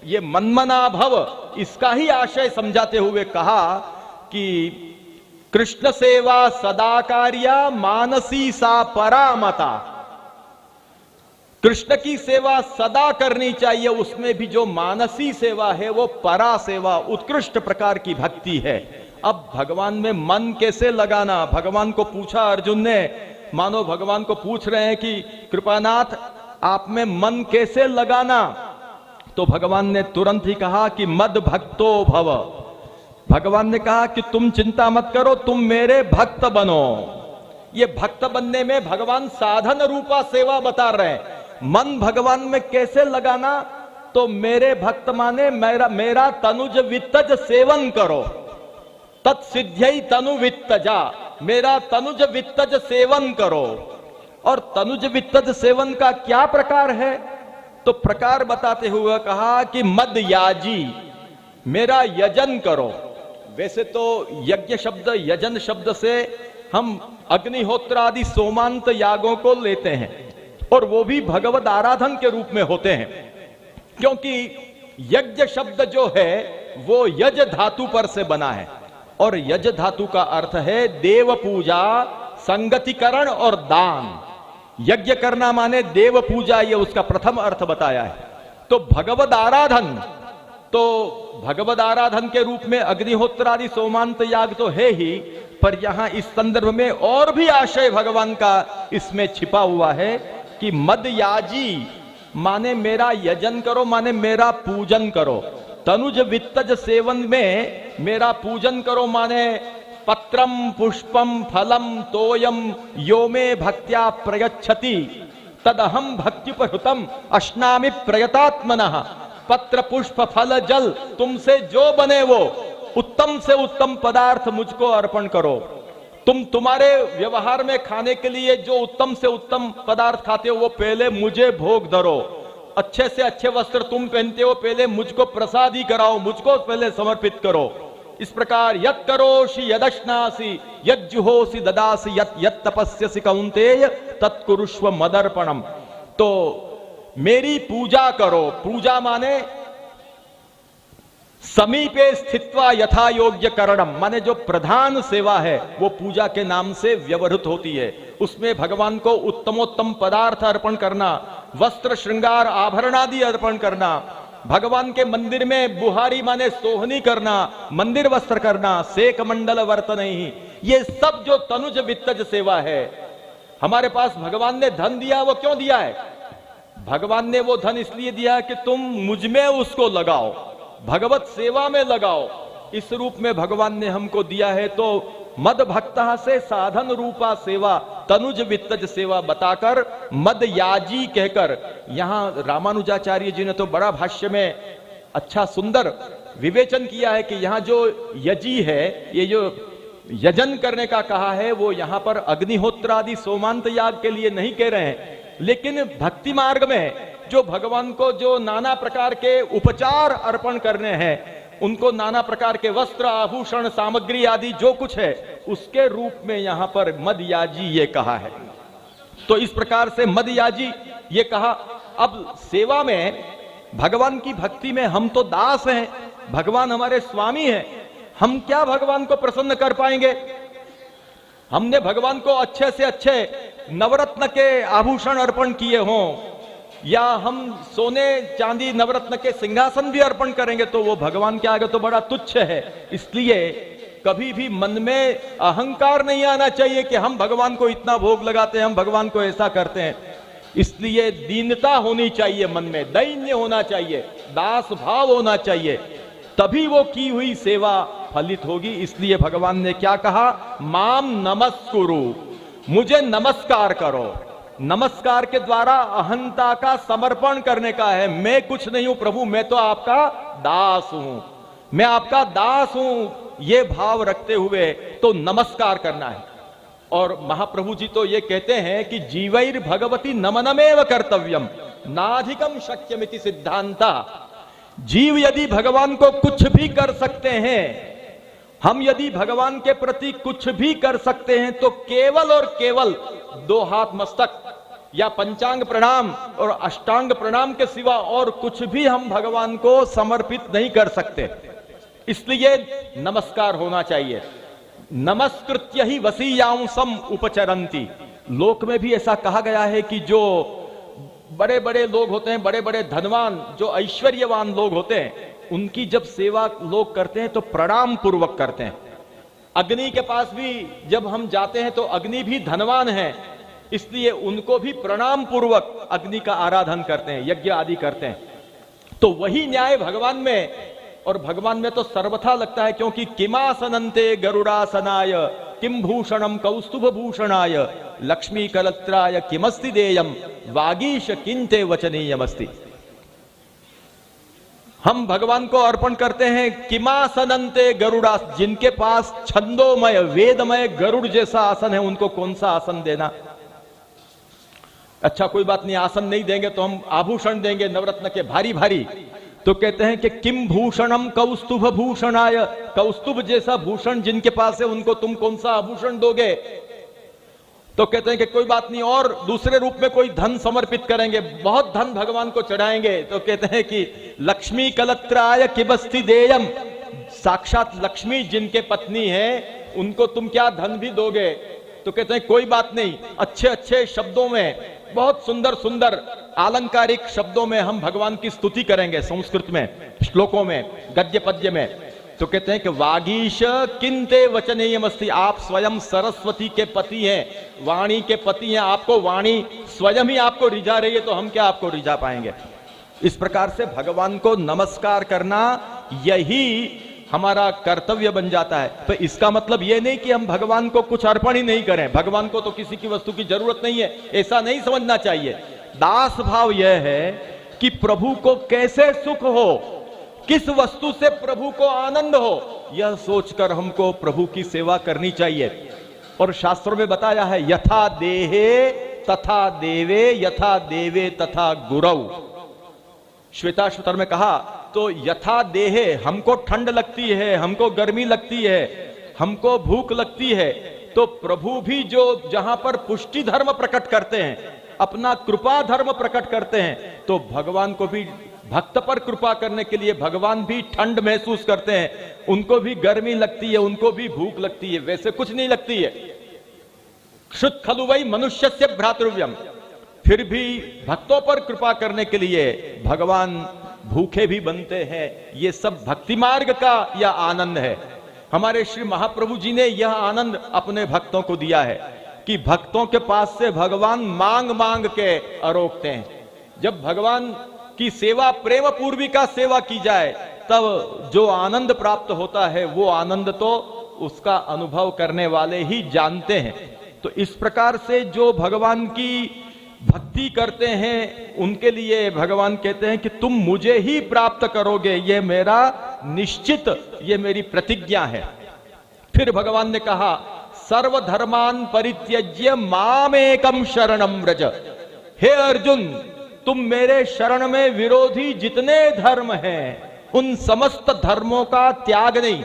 ये मनमना भव, इसका ही आशय समझाते हुए कहा कि कृष्ण सेवा सदा कार्या मानसी सा परामता। कृष्ण की सेवा सदा करनी चाहिए, उसमें भी जो मानसी सेवा है वो परा सेवा, उत्कृष्ट प्रकार की भक्ति है। अब भगवान में मन कैसे लगाना? भगवान को पूछा अर्जुन ने, मानो भगवान को पूछ रहे हैं कि कृपानाथ आप में मन कैसे लगाना? तो भगवान ने तुरंत ही कहा कि मद भक्तो भव। भगवान ने कहा कि तुम चिंता मत करो, तुम मेरे भक्त बनो। ये भक्त बनने में भगवान साधन रूपा सेवा बता रहे हैं। मन भगवान में कैसे लगाना? तो मेरे भक्त माने मेरा तनुज वित्तज सेवन करो। तत्सिद्ध्यै तनु वित्तजा, मेरा तनुज वित्तज सेवन करो। और तनुज वित्तज सेवन का क्या प्रकार है? तो प्रकार बताते हुए कहा कि मद याजी, मेरा यजन करो। वैसे तो यज्ञ शब्द, यजन शब्द से हम अग्निहोत्र आदि सोमांत यागों को लेते हैं, और वो भी भगवत आराधन के रूप में होते हैं, क्योंकि यज्ञ शब्द जो है वो यज धातु पर से बना है। और यज धातु का अर्थ है देव पूजा, संगतिकरण और दान। यज्ञ करना माने देव पूजा, ये उसका प्रथम अर्थ बताया है। तो भगवद आराधन, तो भगवद आराधन के रूप में अग्निहोत्र आदि सोमांत याग तो है ही, पर यहां इस संदर्भ में और भी आशय भगवान का इसमें छिपा हुआ है कि मद याजी माने मेरा यजन करो, माने मेरा पूजन करो। तनुज वित्तज सेवन में मेरा पूजन करो माने पत्रम पुष्पम फलम तोयम यो मे भक्त्या प्रयच्छति तदहम भक्त्युपहृतम अश्नामि प्रयतात्मनः। पत्र पुष्प फल जल तुमसे जो बने वो उत्तम से उत्तम पदार्थ मुझको अर्पण करो। तुम्हारे व्यवहार में खाने के लिए जो उत्तम से उत्तम पदार्थ खाते हो वो पहले मुझे भोग धरो। अच्छे से अच्छे वस्त्र तुम पहनते हो, पहले मुझको प्रसादी कराओ, मुझको पहले समर्पित करो। इस प्रकार यत् करोषि यदश्नासि यज्जुहोसि ददासि यत् तपस्यसि कौन्तेय तत्कुरुष्व मदर्पणम। तो मेरी पूजा करो। पूजा माने समीपे स्थित्वा यथा योग्य करणम, माने जो प्रधान सेवा है वो पूजा के नाम से व्यवहृत होती है। उसमें भगवान को उत्तमोत्तम पदार्थ अर्पण करना, वस्त्र श्रृंगार आभरण आदि अर्पण करना, भगवान के मंदिर में बुहारी माने सोहनी करना, मंदिर वस्त्र करना, सेक मंडल वर्तनहि, ये सब जो तनुज वित्तज सेवा है। हमारे पास भगवान ने धन दिया, वो क्यों दिया है? भगवान ने वो धन इसलिए दिया कि तुम मुझ में उसको लगाओ, भगवत सेवा में लगाओ। इस रूप में भगवान ने हमको दिया है। तो मद भक्तः से साधन रूपा सेवा, तनुज वित्तज सेवा बताकर मद याजी कहकर, यहां रामानुजाचार्य जी ने तो बड़ा भाष्य में अच्छा सुंदर विवेचन किया है कि यहां जो यजी है, ये जो यजन करने का कहा है, वो यहां पर अग्निहोत्र आदि सोमांत याग के लिए नहीं कह रहे हैं, लेकिन भक्ति मार्ग में जो भगवान को जो नाना प्रकार के उपचार अर्पण करने हैं, उनको नाना प्रकार के वस्त्र आभूषण सामग्री आदि जो कुछ है, उसके रूप में यहां पर मदयाजी ये कहा है। तो इस प्रकार से मदयाजी ये कहा। अब सेवा में, भगवान की भक्ति में हम तो दास हैं, भगवान हमारे स्वामी हैं, हम क्या भगवान को प्रसन्न कर पाएंगे? हमने भगवान को अच्छे से अच्छे नवरत्न के आभूषण अर्पण किए हों, या हम सोने चांदी नवरत्न के सिंहासन भी अर्पण करेंगे तो वो भगवान के आगे तो बड़ा तुच्छ है। इसलिए कभी भी मन में अहंकार नहीं आना चाहिए कि हम भगवान को इतना भोग लगाते हैं, हम भगवान को ऐसा करते हैं। इसलिए दीनता होनी चाहिए, मन में दैन्य होना चाहिए, दास भाव होना चाहिए, तभी वो की हुई सेवा फलित होगी। इसलिए भगवान ने क्या कहा? माम नमस्कुरु, मुझे नमस्कार करो। नमस्कार के द्वारा अहंता का समर्पण करने का है। मैं कुछ नहीं हूं प्रभु, मैं तो आपका दास हूं, मैं आपका दास हूं, ये भाव रखते हुए तो नमस्कार करना है। और महाप्रभु जी तो ये कहते हैं कि जीवैर भगवती नमनमेव कर्तव्यम नाधिकम शक्यमिति सिद्धांता। जीव यदि भगवान को कुछ भी कर सकते हैं, हम यदि भगवान के प्रति कुछ भी कर सकते हैं, तो केवल और केवल 2 हाथ मस्तक या पंचांग प्रणाम और अष्टांग प्रणाम के सिवा और कुछ भी हम भगवान को समर्पित नहीं कर सकते। इसलिए नमस्कार होना चाहिए। नमस्कृत्य ही वसीयांसम उपचरंती। लोक में भी ऐसा कहा गया है कि जो बड़े बड़े लोग होते हैं, बड़े बड़े धनवान, जो ऐश्वर्यवान लोग होते हैं, उनकी जब सेवा लोग करते हैं तो प्रणाम पूर्वक करते हैं। अग्नि के पास भी जब हम जाते हैं तो अग्नि भी धनवान है, इसलिए उनको भी प्रणाम पूर्वक अग्नि का आराधन करते हैं, यज्ञ आदि करते हैं। तो वही न्याय भगवान में, और भगवान में तो सर्वथा लगता है, क्योंकि किमासनंते गरुड़ासनाय किम भूषणम कौस्तुभ भूषणाय लक्ष्मी कलत्राय किमस्ति देयम वागीश किंते वचनीयमस्ति। हम भगवान को अर्पण करते हैं किमासनंते गरुड़ा, जिनके पास छंदोमय वेदमय गरुड़ जैसा आसन है, उनको कौन सा आसन देना? अच्छा कोई बात नहीं, आसन नहीं देंगे तो हम आभूषण देंगे नवरत्न के भारी भारी। तो कहते हैं कि किम भूषणम कौस्तुभ भूषणाय, कौस्तुभ जैसा भूषण जिनके पास है उनको तुम कौन सा आभूषण दोगे? तो कहते हैं कि कोई बात नहीं, और दूसरे रूप में कोई धन समर्पित करेंगे, बहुत धन भगवान को चढ़ाएंगे। तो कहते हैं कि लक्ष्मी कलत्राय किबस्ति देयम, साक्षात लक्ष्मी जिनके पत्नी है उनको तुम क्या धन भी दोगे? तो कहते हैं कोई बात नहीं, अच्छे अच्छे शब्दों में, बहुत सुंदर सुंदर आलंकारिक शब्दों में हम भगवान की स्तुति करेंगे, संस्कृत में, श्लोकों में, गद्य पद्य में। तो कहते हैं कि वागीश किंते वचनीयमस्ति, आप स्वयं सरस्वती के पति हैं, वाणी के पति हैं, आपको वाणी स्वयं ही आपको रिझा रही है, तो हम क्या आपको रिझा पाएंगे? इस प्रकार से भगवान को नमस्कार करना यही हमारा कर्तव्य बन जाता है। तो इसका मतलब यह नहीं कि हम भगवान को कुछ अर्पण ही नहीं करें, भगवान को तो किसी की वस्तु की जरूरत नहीं है, ऐसा नहीं समझना चाहिए। दास भाव यह है कि प्रभु को कैसे सुख हो, किस वस्तु से प्रभु को आनंद हो, यह सोचकर हमको प्रभु की सेवा करनी चाहिए। और शास्त्रों में बताया है यथा देहे तथा देवे, यथा देवे तथा गुरौ। श्वेताश्वतर में कहा तो यथा देहे, हमको ठंड लगती है, हमको गर्मी लगती है, हमको भूख लगती है, तो प्रभु भी जो जहां पर पुष्टि धर्म प्रकट करते हैं, अपना कृपा धर्म प्रकट करते हैं, तो भगवान को भी भक्त पर कृपा करने के लिए भगवान भी ठंड महसूस करते हैं, उनको भी गर्मी लगती है, उनको भी भूख लगती है, वैसे कुछ नहीं लगती है। क्षुत खलु वै मनुष्यस्य भ्रातृव्यम, फिर भी भक्तों पर कृपा करने के लिए भगवान भूखे भी बनते हैं। ये सब भक्ति मार्ग का यह आनंद है। हमारे श्री महाप्रभु जी ने यह आनंद अपने भक्तों को दिया है कि भक्तों के पास से भगवान मांग मांग के अरोकते हैं। जब भगवान की सेवा प्रेम पूर्विका सेवा की जाए, तब जो आनंद प्राप्त होता है वो आनंद तो उसका अनुभव करने वाले ही जानते हैं। तो इस प्रकार से जो भगवान की भक्ति करते हैं उनके लिए भगवान कहते हैं कि तुम मुझे ही प्राप्त करोगे, ये मेरा निश्चित, ये मेरी प्रतिज्ञा है। फिर भगवान ने कहा सर्वधर्मान परित्यज्य मामेकम शरणम व्रज। हे अर्जुन, तुम मेरे शरण में विरोधी जितने धर्म हैं उन समस्त धर्मों का त्याग नहीं,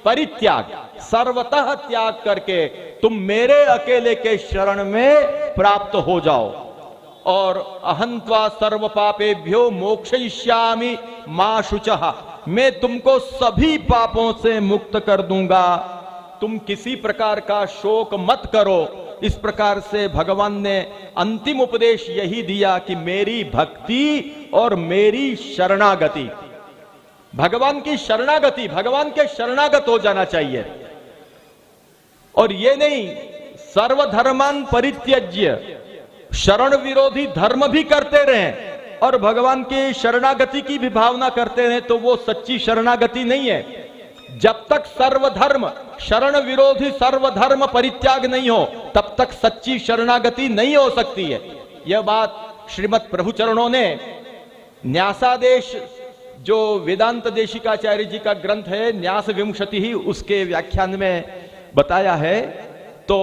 परित्याग, सर्वतः त्याग करके तुम मेरे अकेले के शरण में प्राप्त हो जाओ। और अहंत्वा सर्व पापेभ्यो मोक्षयिष्यामि मा शुचः, मैं तुमको सभी पापों से मुक्त कर दूंगा, तुम किसी प्रकार का शोक मत करो। इस प्रकार से भगवान ने अंतिम उपदेश यही दिया कि मेरी भक्ति और मेरी शरणागति, भगवान की शरणागति, भगवान के शरणागत हो जाना चाहिए। और ये नहीं सर्वधर्मान परित्यज्य, शरण विरोधी धर्म भी करते रहें और भगवान के शरणागति की भी भावना करते रहें, तो वो सच्ची शरणागति नहीं है। जब तक सर्वधर्म, शरण विरोधी सर्वधर्म परित्याग नहीं हो, तब तक सच्ची शरणागति नहीं हो सकती है। यह बात श्रीमद् प्रभु चरणों ने न्यासादेश, जो वेदांत देशिकाचार्य जी का ग्रंथ है न्यास विंशति ही, उसके व्याख्यान में बताया है। तो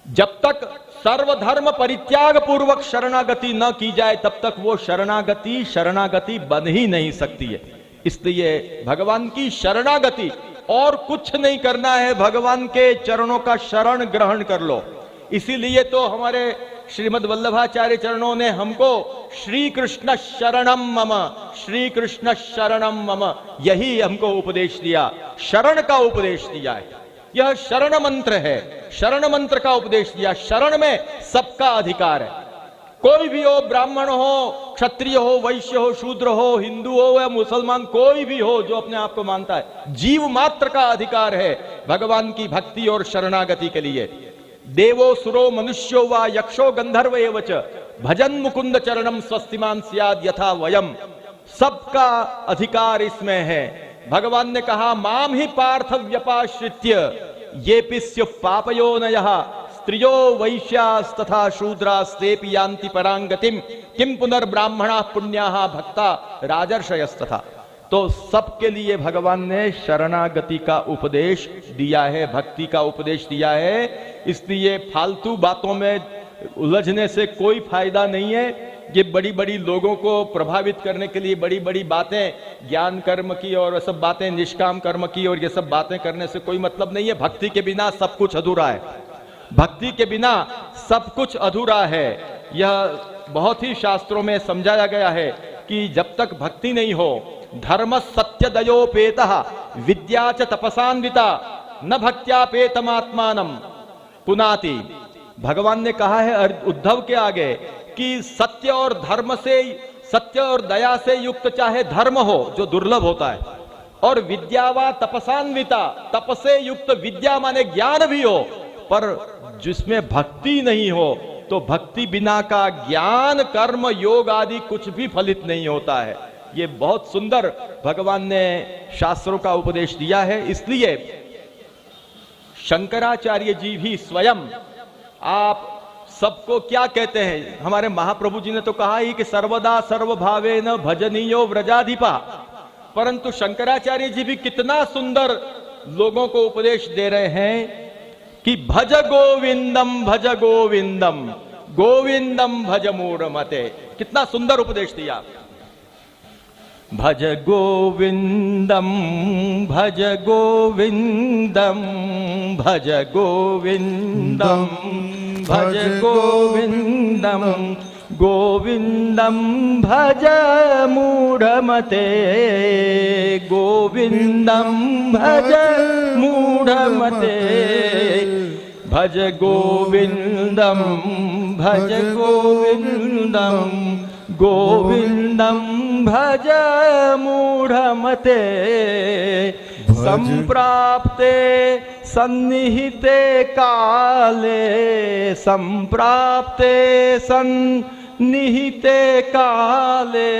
जब तक सर्वधर्म परित्याग पूर्वक शरणागति न की जाए, तब तक वो शरणागति बन ही नहीं सकती है। इसलिए भगवान की शरणागति, और कुछ नहीं करना है, भगवान के चरणों का शरण ग्रहण कर लो। इसीलिए तो हमारे श्रीमद् वल्लभाचार्य चरणों ने हमको श्री कृष्ण शरणम मम, श्री कृष्ण शरणम मम, यही हमको उपदेश दिया, शरण का उपदेश दिया है। यह शरण मंत्र है, शरण मंत्र का उपदेश दिया। शरण में सबका अधिकार है, कोई भी हो, ब्राह्मण हो, क्षत्रिय हो, वैश्य हो, शूद्र हो, हिंदू हो या मुसलमान, कोई भी हो जो अपने आप को मानता है, जीव मात्र का अधिकार है भगवान की भक्ति और शरणागति के लिए। देवो सुरो मनुष्यो वा यक्षो गंधर्व एव च भजन मुकुंद चरणम स्वस्तिमान स्याद यथा वयम, सबका अधिकार इसमें है। भगवान ने कहा माम ही पार्थ व्यपाश्रित्य ये पिस्यु पापयोनयः स्त्रियो वैश्यास्तथा शूद्रास्तेपि यान्ति परांगतिम किम पुनर्ब्राह्मणा पुण्याः भक्ता राजर्षयस्तथा। तो सबके लिए भगवान ने शरणागति का उपदेश दिया है, भक्ति का उपदेश दिया है। इसलिए फालतू बातों में उलझने से कोई फायदा नहीं है। ये बड़ी बड़ी लोगों को प्रभावित करने के लिए बड़ी बड़ी बातें, ज्ञान कर्म की और सब बातें, निष्काम कर्म की और ये सब बातें करने से कोई मतलब नहीं है। भक्ति के बिना सब कुछ अधूरा है, भक्ति के बिना सब कुछ अधूरा है। यह बहुत ही शास्त्रों में समझाया गया है कि जब तक भक्ति नहीं हो, धर्म सत्य दयोपेतः विद्या च तपसान्विता न भक्त्यापेतमात्मानम पुनाति। भगवान ने कहा है उद्धव के आगे कि सत्य और धर्म से, सत्य और दया से युक्त चाहे धर्म हो जो दुर्लभ होता है, और विद्या व तपसान्विता, तप से युक्त विद्या माने ज्ञान भी हो, पर जिसमें भक्ति नहीं हो तो भक्ति बिना का ज्ञान कर्म योग आदि कुछ भी फलित नहीं होता है। ये बहुत सुंदर भगवान ने शास्त्रों का उपदेश दिया है। इसलिए शंकराचार्य जी भी स्वयं, आप सबको क्या कहते हैं, हमारे महाप्रभु जी ने तो कहा ही कि सर्वदा सर्वभावेन भजनीयो व्रजाधिपा, परंतु शंकराचार्य जी भी कितना सुंदर लोगों को उपदेश दे रहे हैं कि भज गोविंदम गोविंदम भज मूढ़मते। कितना सुंदर उपदेश दिया। भज गोविंदम भज गोविंदम भज गोविंदम भज गोविंदम गोविंदम भज मूढ़मते गोविंदम भज मूढ़मते भज गोविंदम भज गोविंदम गोविंदम भज मूढ़मते संप्राप्ते सन्निहिते काले संप्राप्ते सन्निहिते काले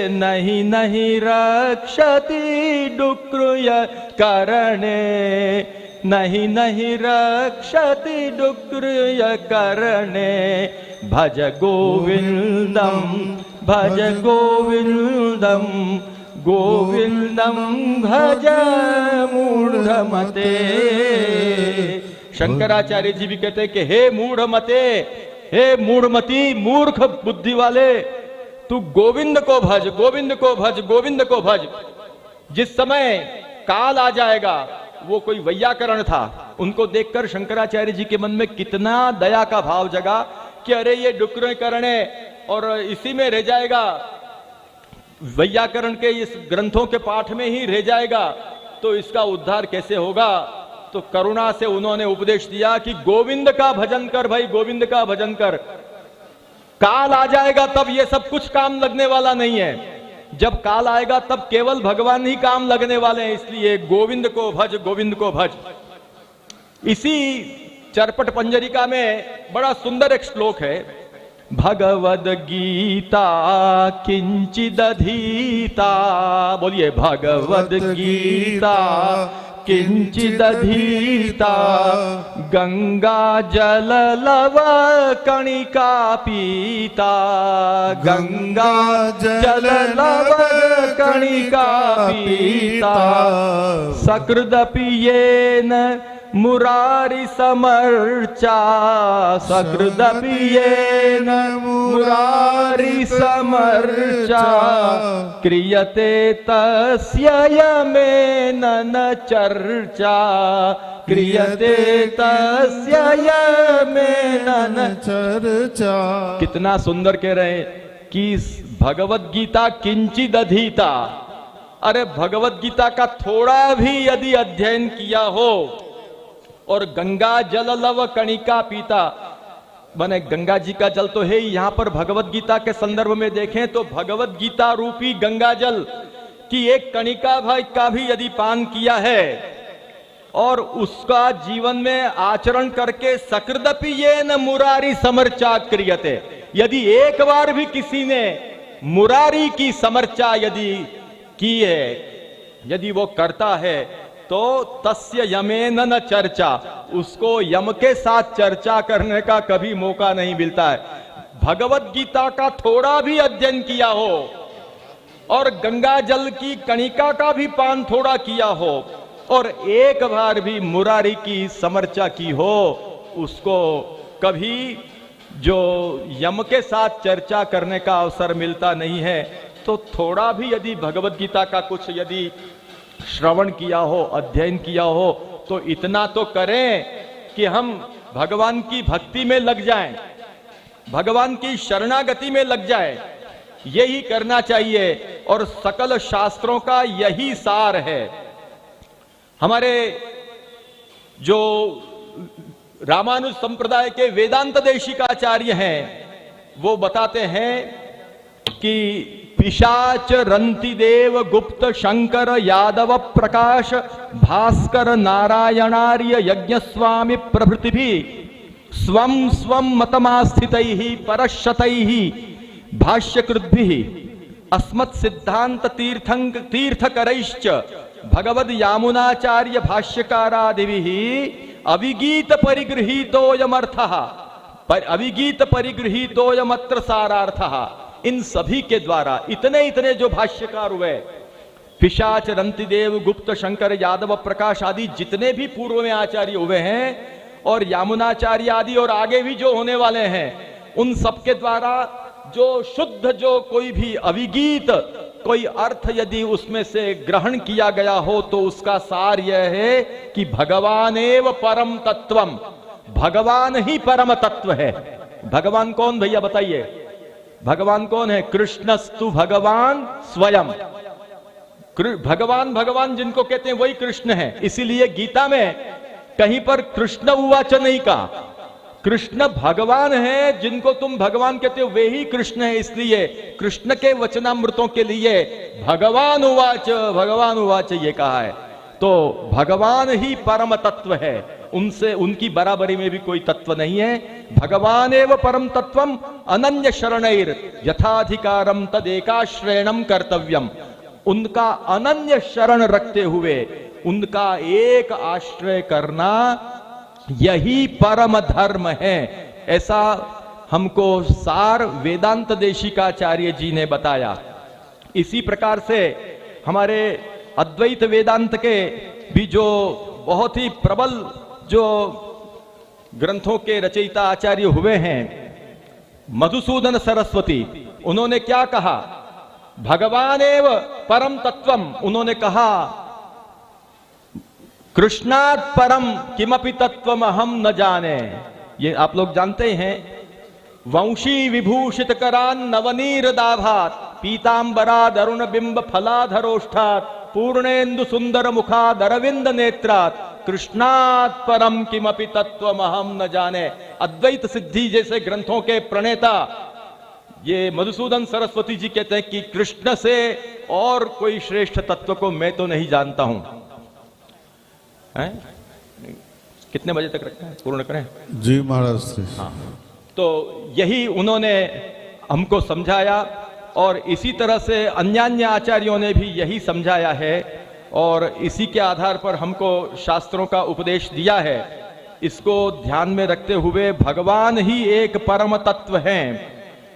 नहीं नहीं रक्षति डुक्रुय करणे नहीं नहीं रक्षति डुक्रुय करणे भज गोविंदम भज गोविंदम गोविंदम भज मूढ़मते। शंकराचार्य जी भी कहते हैं कि हे मूढ़मते, हे मूढ़मती, मूर्ख बुद्धि वाले, तू गोविंद को भज, गोविंद को भज, गोविंद को भज। जिस समय काल आ जाएगा, वो कोई वैयाकरण था, उनको देखकर शंकराचार्य जी के मन में कितना दया का भाव जगा कि अरे ये डुकरे करने और इसी में रह जाएगा, वैयाकरण के इस ग्रंथों के पाठ में ही रह जाएगा, तो इसका उद्धार कैसे होगा? तो करुणा से उन्होंने उपदेश दिया कि गोविंद का भजन कर भाई, गोविंद का भजन कर। काल आ जाएगा तब ये सब कुछ काम लगने वाला नहीं है। जब काल आएगा तब केवल भगवान ही काम लगने वाले हैं। इसलिए गोविंद को भज, गोविंद को भज। इसी चरपट पंजरिका में बड़ा सुंदर एक श्लोक है, भगवद गीता किंचिदधीता। बोलिए, भगवद गीता किंचिदधीता, गंगा जल लव कणिका पीता, गंगा जल लव कणिका पीता, सकृदपि येन मुरारी समर्चा, सकृदपि येन मुरारी समर्चा, क्रियते तस्य यमेन न चर्चा, क्रियते तस्य यमेन न चर्चा। कितना सुंदर कह रहे हैं कि भगवत गीता किंचिद अधीता। अरे भगवत गीता का थोड़ा भी यदि अध्ययन किया हो और गंगा जल लव कणिका पीता, माने गंगा जी का जल तो है ही, यहां पर भगवत गीता के संदर्भ में देखें तो भगवत गीता रूपी गंगा जल की एक कणिका भाई का भी यदि पान किया है और उसका जीवन में आचरण करके, सकृदपि येन मुरारी समर्चा क्रियते, यदि एक बार भी किसी ने मुरारी की समर्चा यदि की है, यदि वो करता है, तो तस्य यमेन न चर्चा, उसको यम के साथ चर्चा करने का कभी मौका नहीं मिलता है। भगवत गीता का थोड़ा भी अध्ययन किया हो और गंगा जल की कणिका का भी पान थोड़ा किया हो और एक बार भी मुरारी की समर्चा की हो, उसको कभी जो यम के साथ चर्चा करने का अवसर मिलता नहीं है। तो थोड़ा भी यदि भगवत गीता का कुछ यदि श्रवण किया हो, अध्ययन किया हो, तो इतना तो करें कि हम भगवान की भक्ति में लग जाएं, भगवान की शरणागति में लग जाएं। यही करना चाहिए और सकल शास्त्रों का यही सार है। हमारे जो रामानुज संप्रदाय के वेदांत देशिकाचार्य हैं, वो बताते हैं कि पिशाच रंति देव गुप्त शंकर यादव प्रकाश भास्कर नारायणार्य यज्ञ स्वामी प्रभृति भी स्वम स्वम मतमास्थितैः परशतैः भाष्यकृद्भिः अस्मत् सिद्धांत तीर्थकरैश्च भगवद यामुनाचार्य भाष्यकारादिभिः अविगीत परिगृहीतोयमर्थः अविगीत परिगृहीतोयमत्र सारार्थः। इन सभी के द्वारा इतने जो भाष्यकार हुए, पिशाच रंतिदेव गुप्त शंकर यादव प्रकाश आदि जितने भी पूर्व में आचार्य हुए हैं और यामुनाचार्य आदि और आगे भी जो होने वाले हैं, उन सबके द्वारा जो शुद्ध जो कोई भी अविगीत कोई अर्थ यदि उसमें से ग्रहण किया गया हो, तो उसका सार यह है कि भगवान एव परम तत्वम, भगवान ही परम तत्व है। भगवान कौन भैया बताइए? भगवान कौन है? कृष्णस्तु भगवान स्वयं। भगवान भगवान जिनको कहते हैं वही कृष्ण है। इसीलिए गीता में कहीं पर कृष्ण उवाच नहीं कहा, कृष्ण भगवान है, जिनको तुम भगवान कहते हो वे ही कृष्ण है। इसलिए कृष्ण के वचनामृतों के लिए भगवान उवाच ये कहा है। तो भगवान ही परम तत्व है, उनसे उनकी बराबरी में भी कोई तत्व नहीं है। भगवान एव परम तत्वम अनन्य शरणैर यथाधिकारम तदेकाश्रयणम कर्तव्यम। उनका अनन्य शरण रखते हुए उनका एक आश्रय करना यही परम धर्म है। ऐसा हमको सार वेदांत देशिकाचार्य जी ने बताया। इसी प्रकार से हमारे अद्वैत वेदांत के भी जो बहुत ही प्रबल जो ग्रंथों के रचयिता आचार्य हुए हैं, मधुसूदन सरस्वती, उन्होंने क्या कहा? भगवान एव परम तत्वम। उन्होंने कहा कृष्णात् परम किमपि तत्वम हम न जाने। ये आप लोग जानते हैं वंशी विभूषित करान नवनीर दाभात पीतांबराद अरुण बिंब फलाधरोष्ठात पूर्णेन्दु सुंदर मुखाद अरविंद नेत्रात कृष्णात् परम किमपि तत्वमहम न जाने। अद्वैत सिद्धि जैसे ग्रंथों के प्रणेता ये मधुसूदन सरस्वती जी कहते हैं कि कृष्ण से और कोई श्रेष्ठ तत्व को मैं तो नहीं जानता हूं। हैं? कितने बजे तक रखते हैं, पूर्ण करें? जी महाराज श्री। हाँ, तो यही उन्होंने हमको समझाया और इसी तरह से अन्यान्य आचार्यों ने भी यही समझाया है और इसी के आधार पर हमको शास्त्रों का उपदेश दिया है। इसको ध्यान में रखते हुए भगवान ही एक परम तत्व हैं,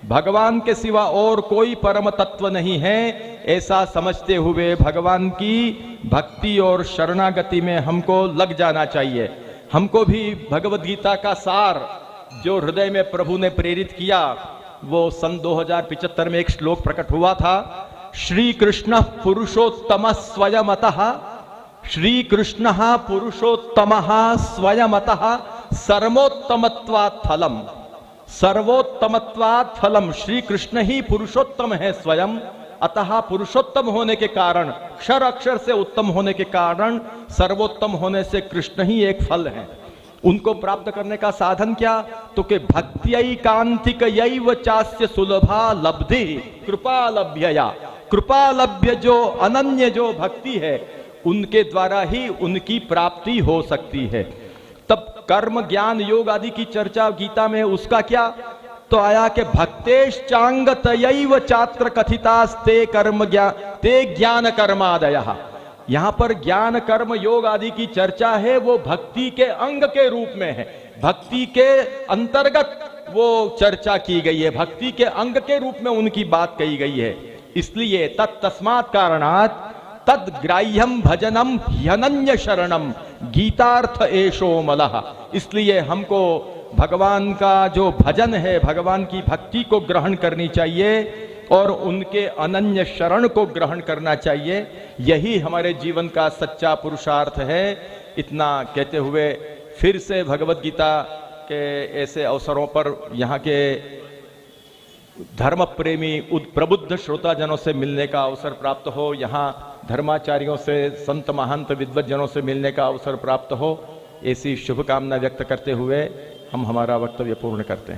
भगवान के सिवा और कोई परम तत्व नहीं है, ऐसा समझते हुए भगवान की भक्ति और शरणागति में हमको लग जाना चाहिए। हमको भी भगवद गीता का सार जो हृदय में प्रभु ने प्रेरित किया वो सन 2075 में एक श्लोक प्रकट हुआ था। श्री कृष्ण पुरुषोत्तम स्वयमतः, श्री कृष्ण पुरुषोत्तम स्वयमतः सर्वोत्तमत्वात् फलम, सर्वोत्तमत्वात् फलम। श्री कृष्ण ही पुरुषोत्तम है स्वयं, अतः पुरुषोत्तम होने के कारण, अक्षर अक्षर से उत्तम होने के कारण, सर्वोत्तम होने से कृष्ण ही एक फल है। उनको प्राप्त करने का साधन क्या? तो कि भक्त्यैकांतिक यैव चास्य सुलभा लब्धि कृपा लभ्यया। कृपा लभ्य जो अनन्य जो भक्ति है उनके द्वारा ही उनकी प्राप्ति हो सकती है। तब कर्म ज्ञान योग आदि की चर्चा गीता में, उसका क्या? तो आया कि भक्तेश चांगतयैव चात्र कथितास्ते कर्म ज्ञान ते ज्ञान कर्मादयः। यहां पर ज्ञान कर्म योग आदि की चर्चा है, वो भक्ति के अंग के रूप में है, भक्ति के अंतर्गत वो चर्चा की गई है, भक्ति के अंग के रूप में उनकी बात कही गई है। इसलिए तत्तस्मात् कारणात् तद ग्राह्यम भजनम ह्यनन्य शरणम गीतार्थ एषो मलः। इसलिए हमको भगवान का जो भजन है, भगवान की भक्ति को ग्रहण करनी चाहिए और उनके अनन्य शरण को ग्रहण करना चाहिए। यही हमारे जीवन का सच्चा पुरुषार्थ है। इतना कहते हुए फिर से भगवद गीता के ऐसे अवसरों पर यहाँ के धर्म प्रेमी प्रबुद्ध श्रोताजनों से मिलने का अवसर प्राप्त हो, यहाँ धर्माचार्यों से, संत महंत विद्वज्जनों से मिलने का अवसर प्राप्त हो, ऐसी शुभकामना व्यक्त करते हुए हम हमारा वक्तव्य पूर्ण करते हैं।